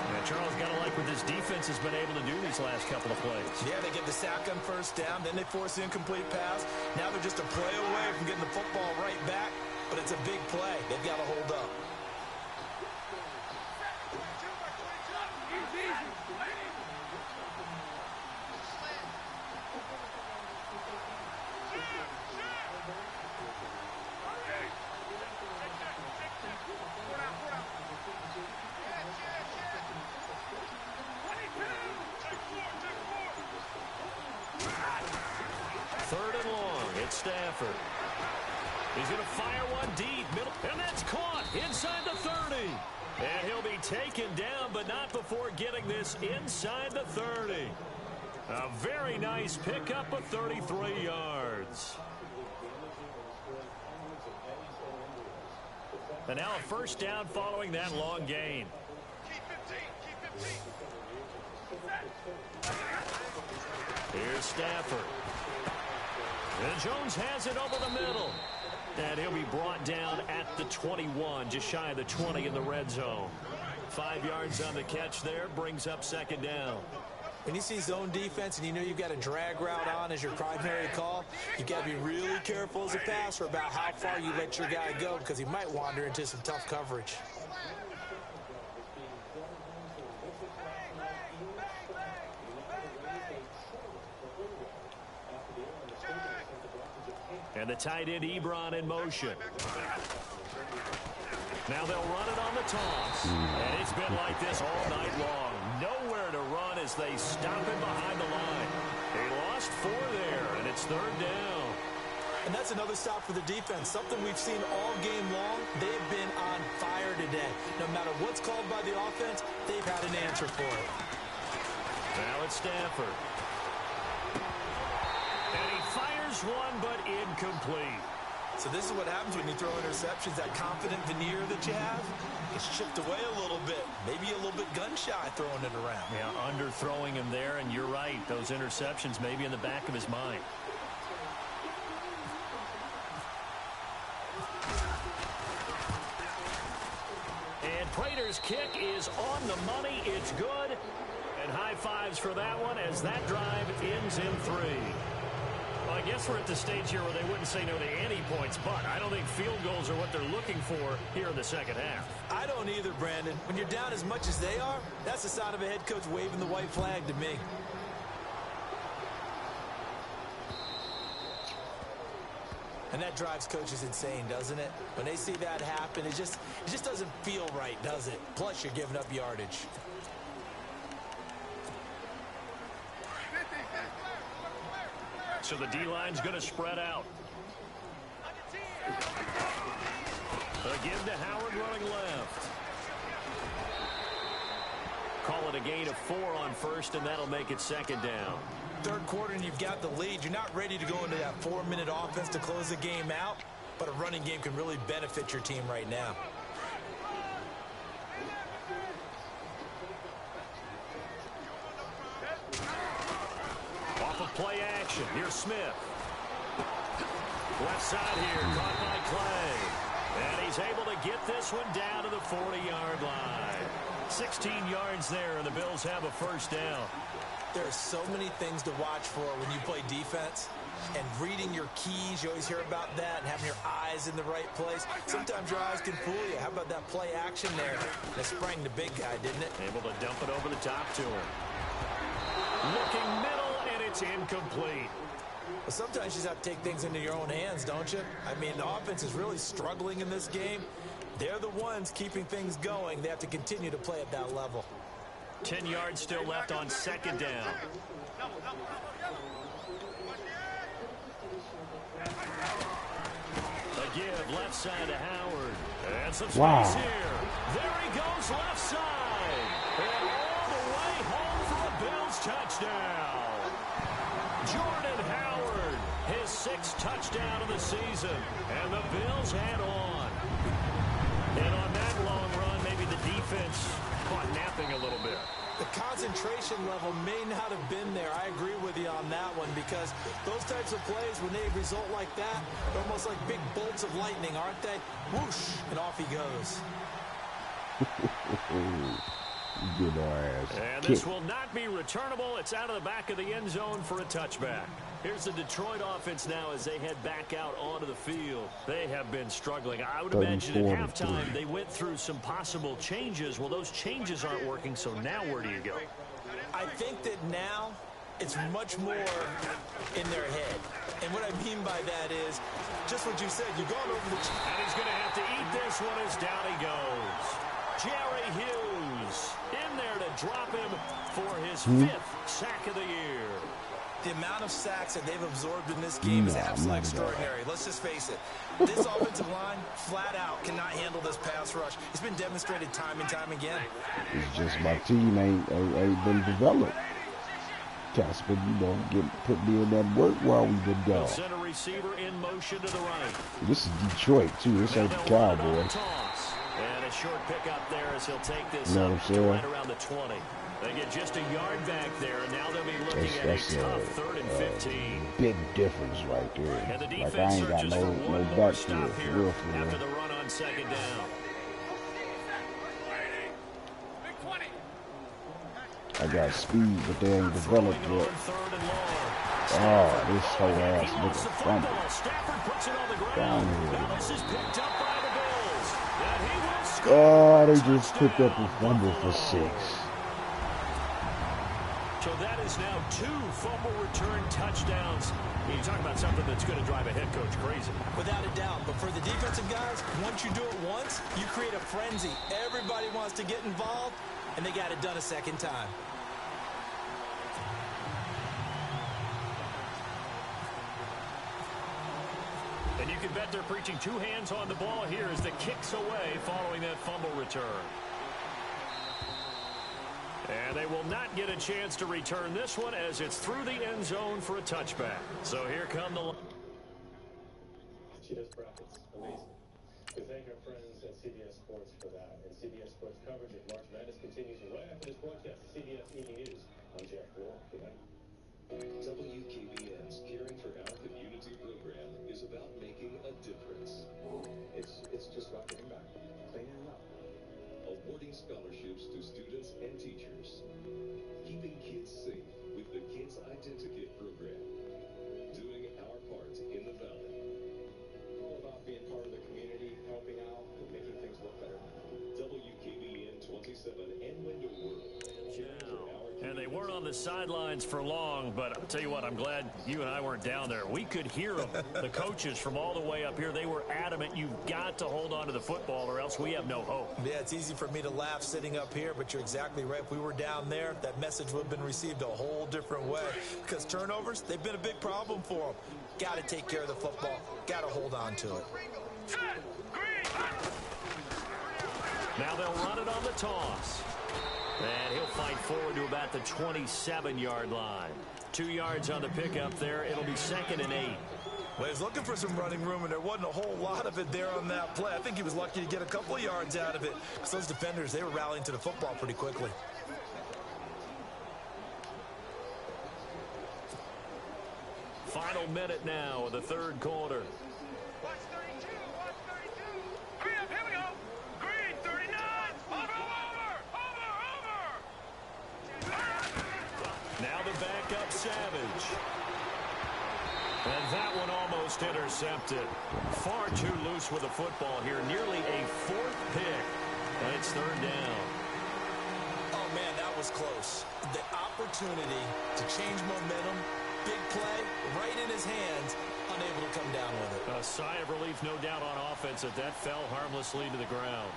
And Charles got to like what this defense has been able to do these last couple of plays. Yeah, they get the sack on 1st down, then they force the incomplete pass. Now they're just a play away from getting the football right back, but it's a big play. They've got to hold up. Stafford. He's going to fire one deep, middle, and that's caught inside the 30. And he'll be taken down, but not before getting this inside the 30. A very nice pickup of 33 yards. And now a 1st down following that long gain. Here's Stafford. And Jones has it over the middle. And he'll be brought down at the 21, just shy of the 20 in the red zone. 5 yards on the catch there, brings up 2nd down. When you see zone defense and you know you've got a drag route on as your primary call, you've got to be really careful as a passer about how far you let your guy go because he might wander into some tough coverage. And the tight end Ebron in motion. Now they'll run it on the toss. And it's been like this all night long. Nowhere to run as they stop him behind the line. They lost 4 there, and it's 3rd down. And that's another stop for the defense. Something we've seen all game long. They've been on fire today. No matter what's called by the offense, they've had an answer for it. Now it's Stafford. And he fires one, but incomplete. So this is what happens when you throw interceptions. That confident veneer that you have gets chipped away a little bit. Maybe a little bit gun-shy throwing it around. Yeah, underthrowing him there, and you're right. Those interceptions may be in the back of his mind. And Prater's kick is on the money. It's good. And high fives for that one as that drive ends in 3. Well, I guess we're at the stage here where they wouldn't say no to any points, but I don't think field goals are what they're looking for here in the second half. I don't either, Brandon. When you're down as much as they are, that's the sign of a head coach waving the white flag to me. And that drives coaches insane, doesn't it? When they see that happen, it just doesn't feel right, does it? Plus, you're giving up yardage. So the D-line's going to spread out. Again to Howard running left. Call it a gain of 4 on 1st, and that'll make it 2nd down. 3rd quarter, and you've got the lead. You're not ready to go into that 4-minute offense to close the game out, but a running game can really benefit your team right now. Off of play action, here's Smith. Left side here, caught by Clay. And he's able to get this one down to the 40-yard line. 16 yards there, and the Bills have a 1st down. There are so many things to watch for when you play defense. And reading your keys, you always hear about that, and having your eyes in the right place. Sometimes your eyes can fool you. How about that play action there? That sprang the big guy, didn't it? Able to dump it over the top to him. Looking middle, and it's incomplete. Well, sometimes you just have to take things into your own hands, don't you? I mean, the offense is really struggling in this game. They're the ones keeping things going. They have to continue to play at that level. 10 yards still left on second down. A give left side to Howard. And some space here. There he goes left side. And all the way home for a Bills touchdown. Jordan Howard, his 6th touchdown of the season. And the Bills head on. And on that long run, maybe the defense caught napping a little bit. The concentration level may not have been there. I agree with you on that one, because those types of plays, when they result like that, they're almost like big bolts of lightning, aren't they? Whoosh, and off he goes. Good ass. And this will not be returnable. It's out of the back of the end zone for a touchback. Here's the Detroit offense now as they head back out onto the field. They have been struggling. I would imagine at halftime they went through some possible changes. Well, those changes aren't working, so now where do you go? I think that now it's much more in their head. And what I mean by that is just what you said. You've gone over the... And he's going to have to eat this one as down he goes. Jerry Hughes in there to drop him for his 5th sack of the year. The amount of sacks that they've absorbed in this game is absolutely extraordinary. Let's just face it. This offensive line, flat out, cannot handle this pass rush. It's been demonstrated time and time again. It's just my team ain't been developed. Casper, put that work while we've been gone. Center receiver in motion to the right. This is Detroit, too. This ain't the Cowboys. And a short pickup there as he'll take this you know up to right around the 20. They get just a yard back there, and now they'll be looking at a tough 3rd and 15. Big difference right there. And the defense like I ain't got no backfield for real. After the run on second down. I got speed, but they ain't developed yet. Oh, this whole ass nigga fumble. Down here. Oh, they just picked up a fumble for 6. So that is now 2 fumble return touchdowns. You talk about something that's going to drive a head coach crazy. Without a doubt. But for the defensive guys, once you do it once, you create a frenzy. Everybody wants to get involved, and they got it done a second time. And you can bet they're preaching 2 hands on the ball here as the kick's away following that fumble return. And they will not get a chance to return this one as it's through the end zone for a touchback. So here come the... She does brackets. Amazing. We thank our friends at CBS Sports for that. And CBS Sports coverage of March Madness continues right after this broadcast. CBS Evening News. I'm Jeff Wall. Good night. WKBN's Caring for Our Community program is about making a difference. It's just about getting back, cleaning up, Awarding scholarships to students and teachers. Keeping kids safe with the Kids Identikit program. Doing our part in the Valley. All about being part of the community, helping out, and making things look better. WKBN 27 and Window World. And they weren't on the sidelines for long, but I'll tell you what, I'm glad you and I weren't down there. We could hear them. The coaches from all the way up here, they were adamant. You've got to hold on to the football or else we have no hope. Yeah, it's easy for me to laugh sitting up here, but you're exactly right. If we were down there, that message would have been received a whole different way. Because turnovers, they've been a big problem for them. Got to take care of the football. Got to hold on to it. Now they'll run it on the toss. And he'll fight forward to about the 27-yard line. 2 yards on the pickup there. It'll be 2nd and 8. Well, he's looking for some running room, and there wasn't a whole lot of it there on that play. I think he was lucky to get a couple of yards out of it. Because those defenders, they were rallying to the football pretty quickly. Final minute now of the 3rd quarter. Now the backup Savage. And that one almost intercepted. Far too loose with the football here. Nearly a 4th pick. And it's 3rd down. Oh, man, that was close. The opportunity to change momentum, big play, right in his hands, unable to come down with it. A sigh of relief, no doubt, on offense that fell harmlessly to the ground.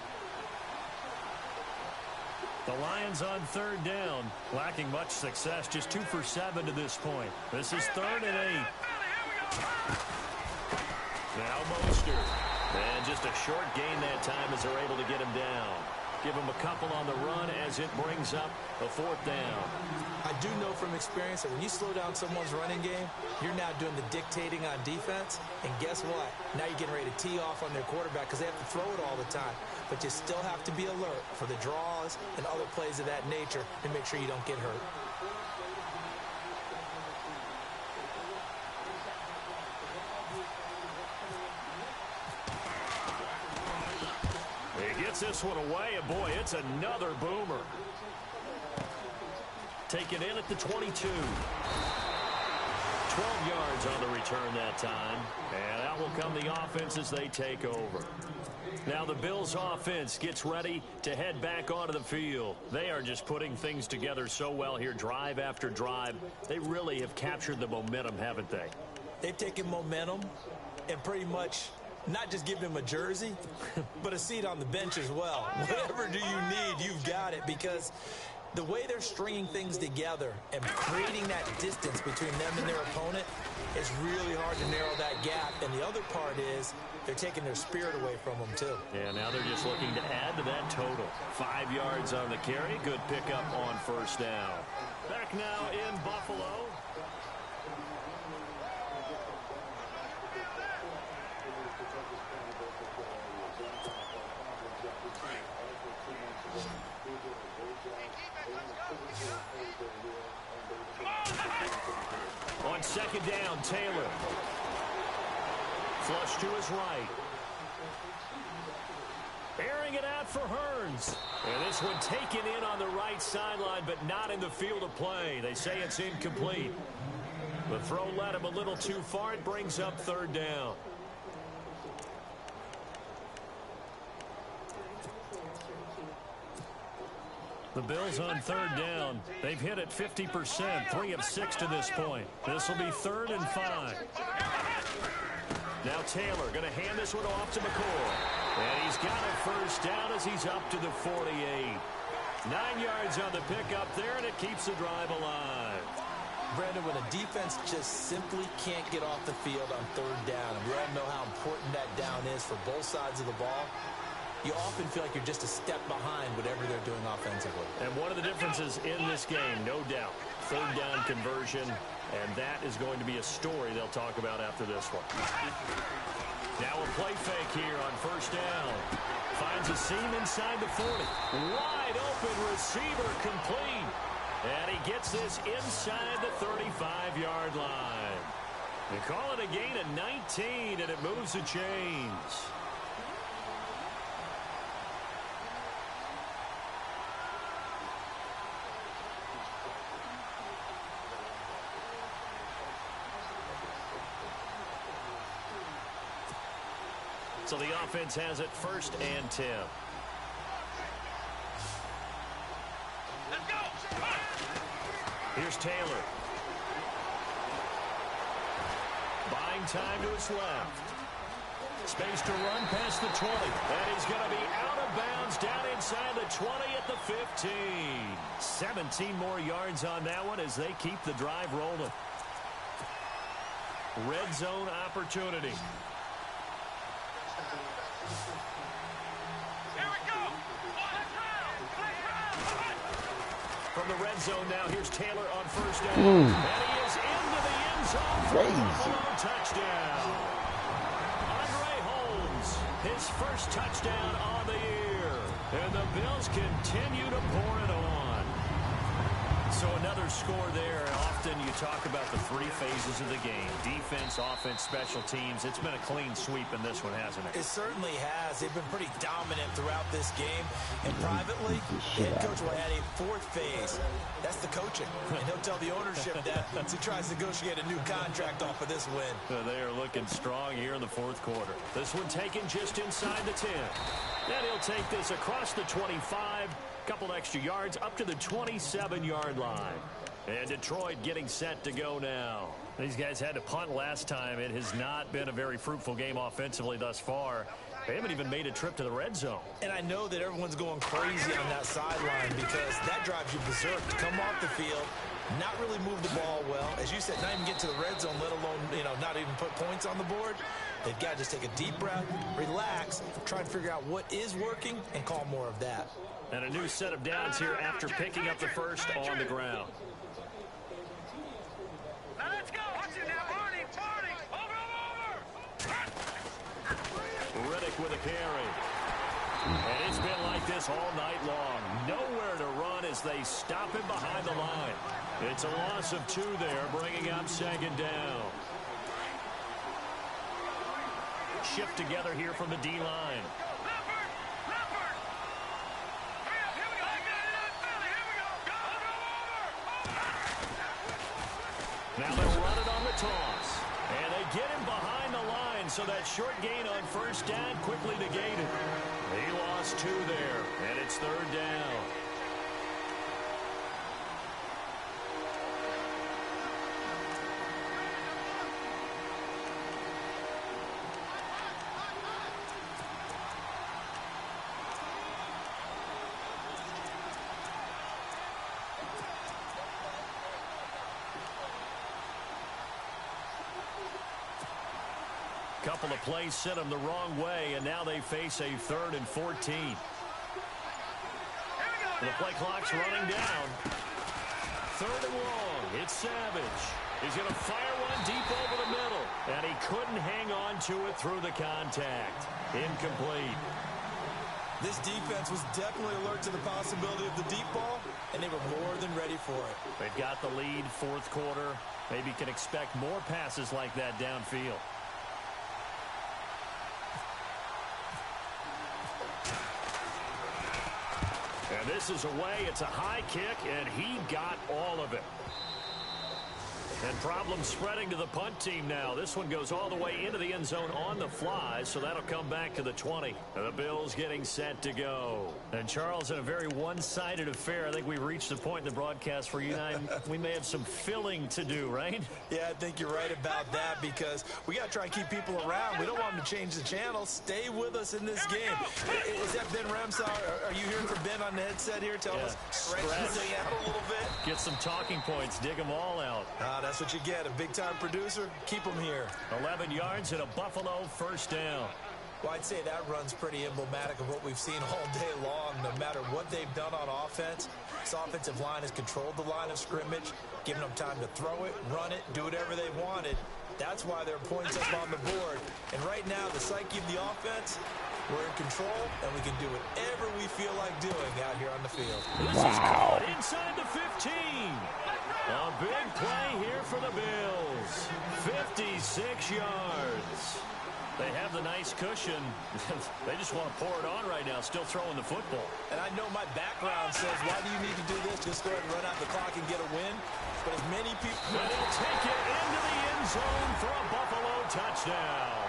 The Lions on 3rd down, lacking much success, just 2 for 7 to this point. This is 3rd and 8. Now Mostert. And just a short gain that time as they're able to get him down. Give him a couple on the run as it brings up a 4th down. I do know from experience that when you slow down someone's running game, you're now doing the dictating on defense. And guess what? Now you're getting ready to tee off on their quarterback because they have to throw it all the time. But you still have to be alert for the draws and other plays of that nature and make sure you don't get hurt. He gets this one away, and boy, it's another boomer. Taken in at the 22. 12 yards on the return that time. And out will come the offense as they take over. Now the Bills offense gets ready to head back onto the field. They are just putting things together so well here, drive after drive. They really have captured the momentum, haven't they? They've taken momentum and pretty much not just given him a jersey, but a seat on the bench as well. Whatever do you need, you've got it, because the way they're stringing things together and creating that distance between them and their opponent is really hard to narrow that gap. And the other part is they're taking their spirit away from them, too. Yeah, now they're just looking to add to that total. 5 yards on the carry. Good pickup on 1st down. Back now in Buffalo. On 2nd down, Taylor. Flush to his right. Airing it out for Hearns. And this one taken in on the right sideline, but not in the field of play. They say it's incomplete. The throw led him a little too far. It brings up 3rd down. The Bills on 3rd down. They've hit it 50%, 3 of 6 to this point. This will be 3rd and 5. Now Taylor going to hand this one off to McCoy. And he's got a 1st down as he's up to the 48. 9 yards on the pickup there, and it keeps the drive alive. Brandon, when a defense just simply can't get off the field on 3rd down, and we all know how important that down is for both sides of the ball, you often feel like you're just a step behind whatever they're doing offensively. And one of the differences in this game, no doubt, 3rd down conversion, and that is going to be a story they'll talk about after this one. Now a play fake here on 1st down. Finds a seam inside the 40. Wide open receiver complete. And he gets this inside the 35-yard line. They call it a gain of 19, and it moves the chains. So the offense has it 1st and 10. Let's go. Here's Taylor. Buying time to his left. Space to run past the 20. And he's going to be out of bounds down inside the 20 at the 15. 17 more yards on that one as they keep the drive rolling. Red zone opportunity. From the red zone now, here's Taylor on 1st down. And he is into the end zone for a Buffalo touchdown. Andre Holmes, his 1st touchdown on the year. And the Bills continue to pour it on. So another score there. Often you talk about the three phases of the game. Defense, offense, special teams. It's been a clean sweep in this one, hasn't it? It certainly has. They've been pretty dominant throughout this game. And privately, the head coach will add a fourth phase. That's the coaching. And he'll tell the ownership that as he tries to negotiate a new contract off of this win. So they are looking strong here in the fourth quarter. This one taken just inside the 10. Then he'll take this across the 25. Couple extra yards up to the 27-yard line. And Detroit getting set to go now. These guys had to punt last time. It has not been a very fruitful game offensively thus far. They haven't even made a trip to the red zone. And I know that everyone's going crazy on that sideline because that drives you berserk to come off the field, not really move the ball well. As you said, not even get to the red zone, let alone, not even put points on the board. They've got to just take a deep breath, relax, try to figure out what is working, and call more of that. And a new set of downs here after picking up the first on the ground. Now let's go. Watch it now, Barney. Over. Riddick with a carry. And it's been like this all night long. Nowhere to run as they stop him behind the line. It's a loss of 2 there, bringing up second down. Shift together here from the D-line. Now they'll run it on the toss. And they get him behind the line, so that short gain on first down quickly negated. He lost 2 there, and it's third down. Couple of plays sent them the wrong way, and now they face a 3rd and 14. The play clock's running down. 3rd and long. It's Savage. He's going to fire one deep over the middle, and he couldn't hang on to it through the contact. Incomplete. This defense was definitely alert to the possibility of the deep ball, and they were more than ready for it. They've got the lead, fourth quarter. Maybe can expect more passes like that downfield. And this is away. It's a high kick, and he got all of it. And problems spreading to the punt team now. This one goes all the way into the end zone on the fly, so that'll come back to the 20. And the Bills getting set to go. And Charles, in a very one-sided affair, I think we've reached the point in the broadcast where you and I, we may have some filling to do, right? Yeah, I think you're right about that because we got to try and keep people around. We don't want them to change the channel. Stay with us in this game. Is that Ben Ramsau? Are you hearing from Ben on the headset here? Tell us, stretch this thing out a little bit. Get some talking points. Dig them all out. That's what you get. A big-time producer, keep them here. 11 yards and a Buffalo first down. Well, I'd say that run's pretty emblematic of what we've seen all day long. No matter what they've done on offense, this offensive line has controlled the line of scrimmage, given them time to throw it, run it, do whatever they wanted. That's why there are points up on the board. And right now, the psyche of the offense, we're in control, and we can do whatever we feel like doing out here on the field. This is caught inside the 15. A big play here for the Bills. 56 yards. They have the nice cushion. They just want to pour it on right now, still throwing the football. And I know my background says, why do you need to do this? Just go ahead and run out the clock and get a win. But as many people... And they'll take it into the end zone for a Buffalo touchdown.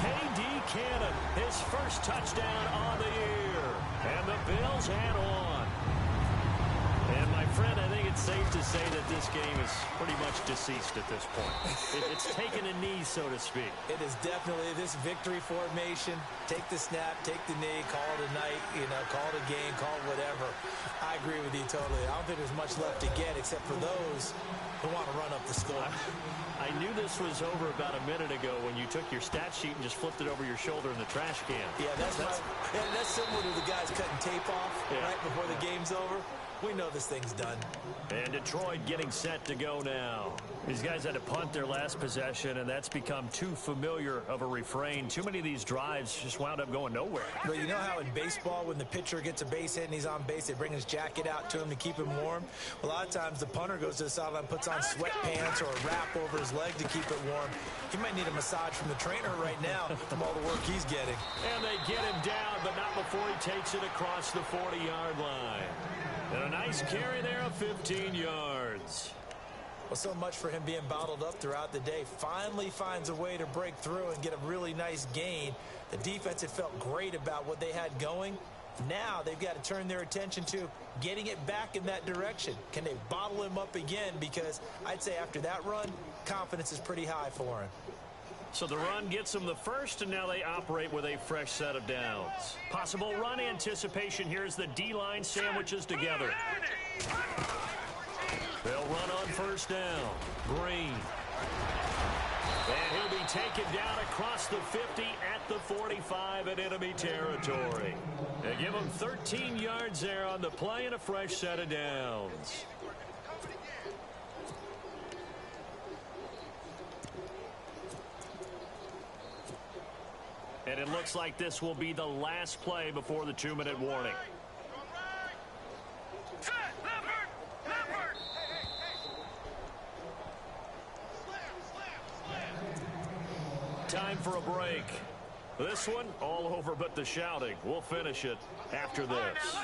K.D. Cannon, his first touchdown on the year. And the Bills head on. And my friend, I think it's safe to say that this game is pretty much deceased at this point. It's taken a knee, so to speak. It is definitely this victory formation. Take the snap, take the knee, call it a night, call it a game, call it whatever. I agree with you totally. I don't think there's much left to get except for those who want to run up the score. I knew this was over about a minute ago when you took your stat sheet and just flipped it over your shoulder in the trash can. Yeah, that's similar to the guys cutting tape off right before the game's over. We know this thing's done. And Detroit getting set to go now. These guys had to punt their last possession, and that's become too familiar of a refrain. Too many of these drives just wound up going nowhere. Well, you know how in baseball, when the pitcher gets a base hit and he's on base, they bring his jacket out to him to keep him warm? A lot of times the punter goes to the sideline, puts on sweatpants or a wrap over his leg to keep it warm. He might need a massage from the trainer right now from all the work he's getting. And they get him down, but not before he takes it across the 40-yard line. And a nice carry there of 15 yards. Well, so much for him being bottled up throughout the day. Finally finds a way to break through and get a really nice gain. The defense had felt great about what they had going. Now they've got to turn their attention to getting it back in that direction. Can they bottle him up again? Because I'd say after that run, confidence is pretty high for him. So the run gets them the first, and now they operate with a fresh set of downs. Possible run anticipation here as the D-line sandwiches together. They'll run on first down. Green. And he'll be taken down across the 50 at the 45 in enemy territory. They give him 13 yards there on the play and a fresh set of downs. And it looks like this will be the last play before the 2-minute warning. Time for a break. This one, all over but the shouting. We'll finish it after this.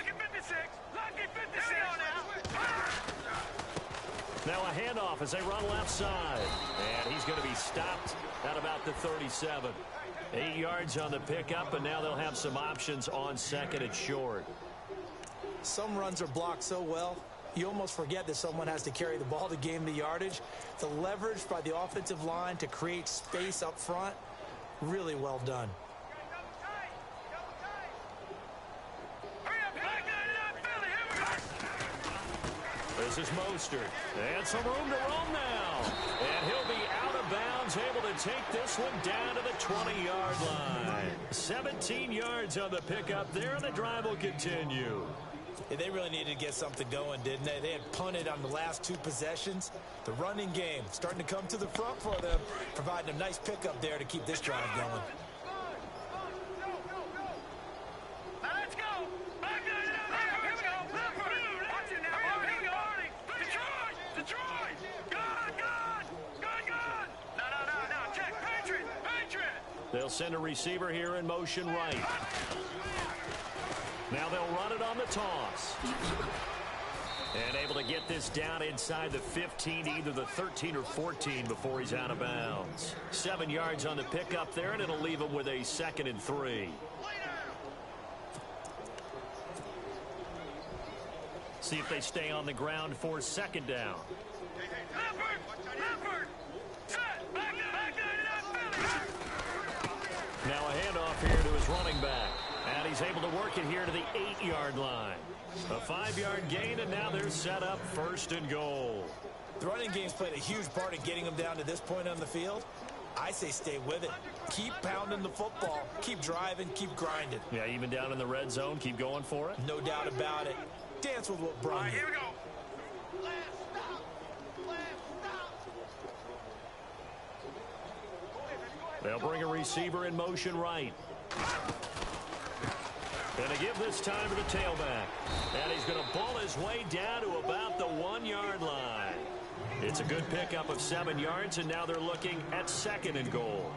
Now a handoff as they run left side. And he's going to be stopped at about the 37. 8 yards on the pickup, and now they'll have some options on second and short. Some runs are blocked so well, you almost forget that someone has to carry the ball to gain the yardage. The leverage by the offensive line to create space up front, really well done. This is Mostert. And some room to roam now. And he'll be out of bounds, able to take this one down to the 20-yard line. 17 yards on the pickup there, and the drive will continue. Yeah, they really needed to get something going, didn't they? They had punted on the last 2 possessions. The running game starting to come to the front for them, providing a nice pickup there to keep this drive going. They'll send a receiver here in motion right. Now they'll run it on the toss. And able to get this down inside the 15, either the 13 or 14 before he's out of bounds. 7 yards on the pickup there, and it'll leave him with a 2nd and 3. See if they stay on the ground for 2nd down. Now a handoff here to his running back. And he's able to work it here to the 8-yard line. A 5-yard gain, and now they're set up 1st and goal. The running game's played a huge part in getting them down to this point on the field. I say stay with it. Keep pounding the football. Keep driving. Keep grinding. Yeah, even down in the red zone, keep going for it. No doubt about it. Dance with what brought you. Here we go. They'll bring a receiver in motion right. And they give this time to the tailback. And he's going to ball his way down to about the 1-yard line. It's a good pickup of 7 yards, and now they're looking at 2nd and goal.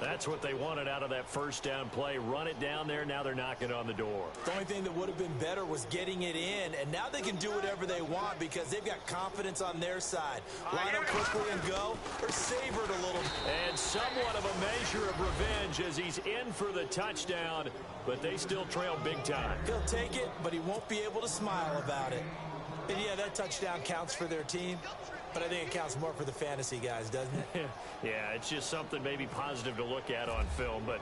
That's what they wanted out of that first down play. Run it down there. Now they're knocking on the door. The only thing that would have been better was getting it in, and now they can do whatever they want because they've got confidence on their side. Line up quickly and go, or savor it a little. And somewhat of a measure of revenge as he's in for the touchdown, but they still trail big time. He'll take it, but he won't be able to smile about it. And yeah, that touchdown counts for their team, but I think it counts more for the fantasy guys, doesn't it? Yeah, it's just something maybe positive to look at on film, but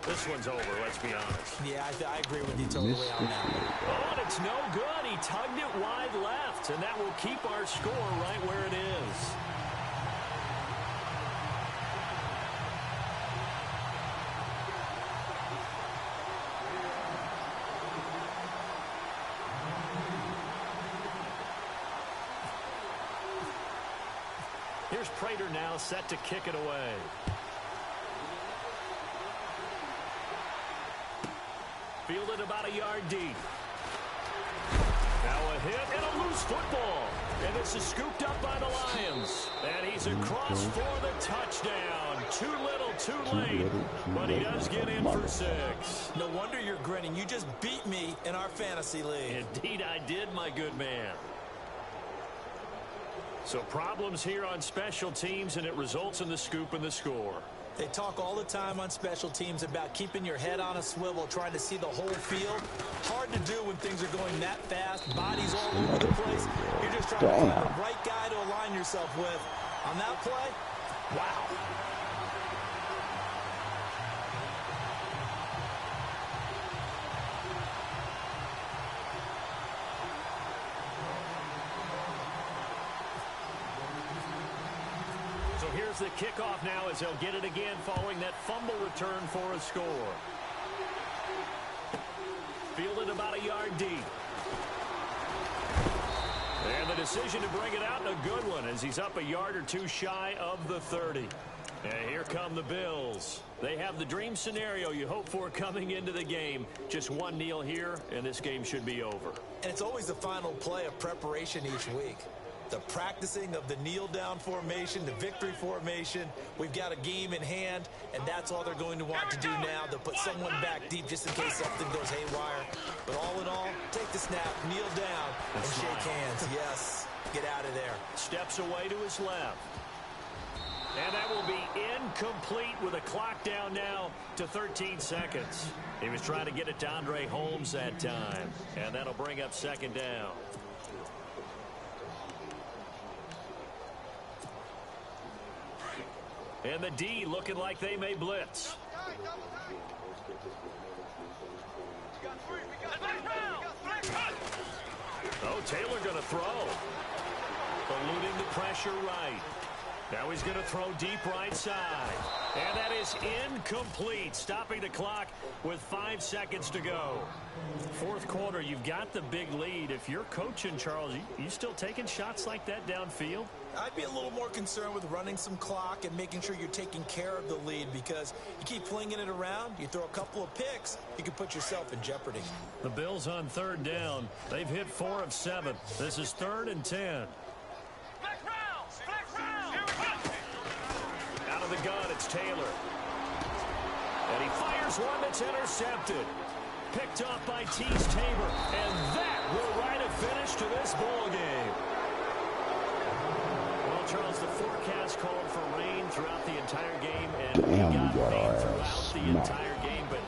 this one's over, let's be honest. Yeah, I agree with you totally on that one. Oh, and it's no good. He tugged it wide left, and that will keep our score right where it is. Here's Prater now set to kick it away. Fielded about a yard deep. Now a hit and a loose football. And this is scooped up by the Lions. And he's across for the touchdown. Too little, too late. But he does get in for 6. No wonder you're grinning. You just beat me in our fantasy league. Indeed I did, my good man. So problems here on special teams, and it results in the scoop and the score. They talk all the time on special teams about keeping your head on a swivel, trying to see the whole field. Hard to do when things are going that fast, bodies all over the place. You're just trying to find the right guy to align yourself with. On that play, wow. So here's the kickoff now as they'll get it again following that fumble return for a score. Fielded about a yard deep. And the decision to bring it out, a good one, as he's up a yard or two shy of the 30. And here come the Bills. They have the dream scenario you hope for coming into the game. Just one kneel here, and this game should be over. And it's always the final play of preparation each week. The practicing of the kneel-down formation, the victory formation. We've got a game in hand, and that's all they're going to want to do now. They'll put someone back deep just in case something goes haywire. But all in all, take the snap, kneel down, and shake hands. Yes, get out of there. Steps away to his left. And that will be incomplete with a clock down now to 13 seconds. He was trying to get it to Andre Holmes that time, and that'll bring up second down. And the D looking like they may blitz. Oh, Taylor going to throw. Eluding the pressure right. Now he's going to throw deep right side. And that is incomplete, stopping the clock with 5 seconds to go. Fourth quarter, you've got the big lead. If you're coaching, Charles, you still taking shots like that downfield? I'd be a little more concerned with running some clock and making sure you're taking care of the lead, because you keep flinging it around, you throw a couple of picks, you can put yourself in jeopardy. The Bills on third down. They've hit 4 of 7. This is 3rd and 10. Out of the gun, it's Taylor. And he fires one that's intercepted. Picked up by Tease Tabor. And that will write a finish to this ball game. Well, Charles, the forecast called for rain throughout the entire game, and we got rain throughout the entire game. But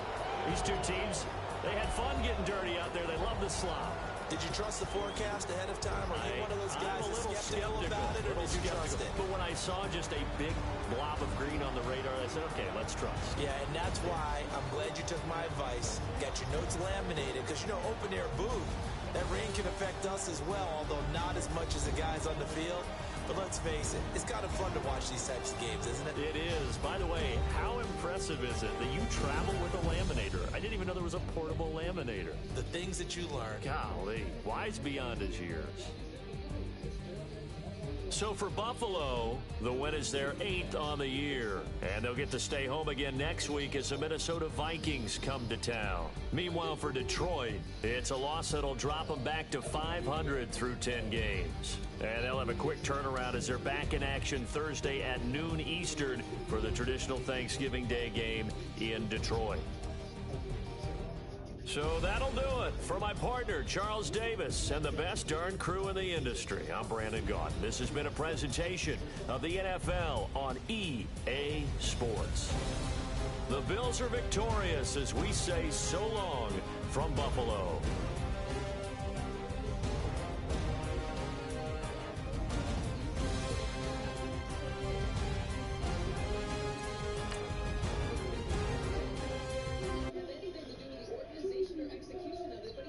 these two teams, they had fun getting dirty out there. They love the slop. Did you trust the forecast ahead of time? Are you one of those guys that's skeptical about it, or did you trust it? But when I saw just a big blob of green on the radar, I said, okay, let's trust. Yeah, and that's why I'm glad you took my advice. Got your notes laminated, because, you know, open-air booth, that rain can affect us as well, although not as much as the guys on the field. But let's face it, it's kind of fun to watch these types of games, isn't it? It is. By the way, how impressive is it that you travel with a laminator? I didn't even know there was a portable laminator. The things that you learn. Golly, wise beyond his years. So for Buffalo, the win is their 8th on the year. And they'll get to stay home again next week as the Minnesota Vikings come to town. Meanwhile, for Detroit, it's a loss that'll drop them back to 500 through 10 games. And they'll have a quick turnaround as they're back in action Thursday at noon Eastern for the traditional Thanksgiving Day game in Detroit. So that'll do it. For my partner, Charles Davis, and the best darn crew in the industry, I'm Brandon Gaudin. This has been a presentation of the NFL on EA Sports. The Bills are victorious as we say so long from Buffalo.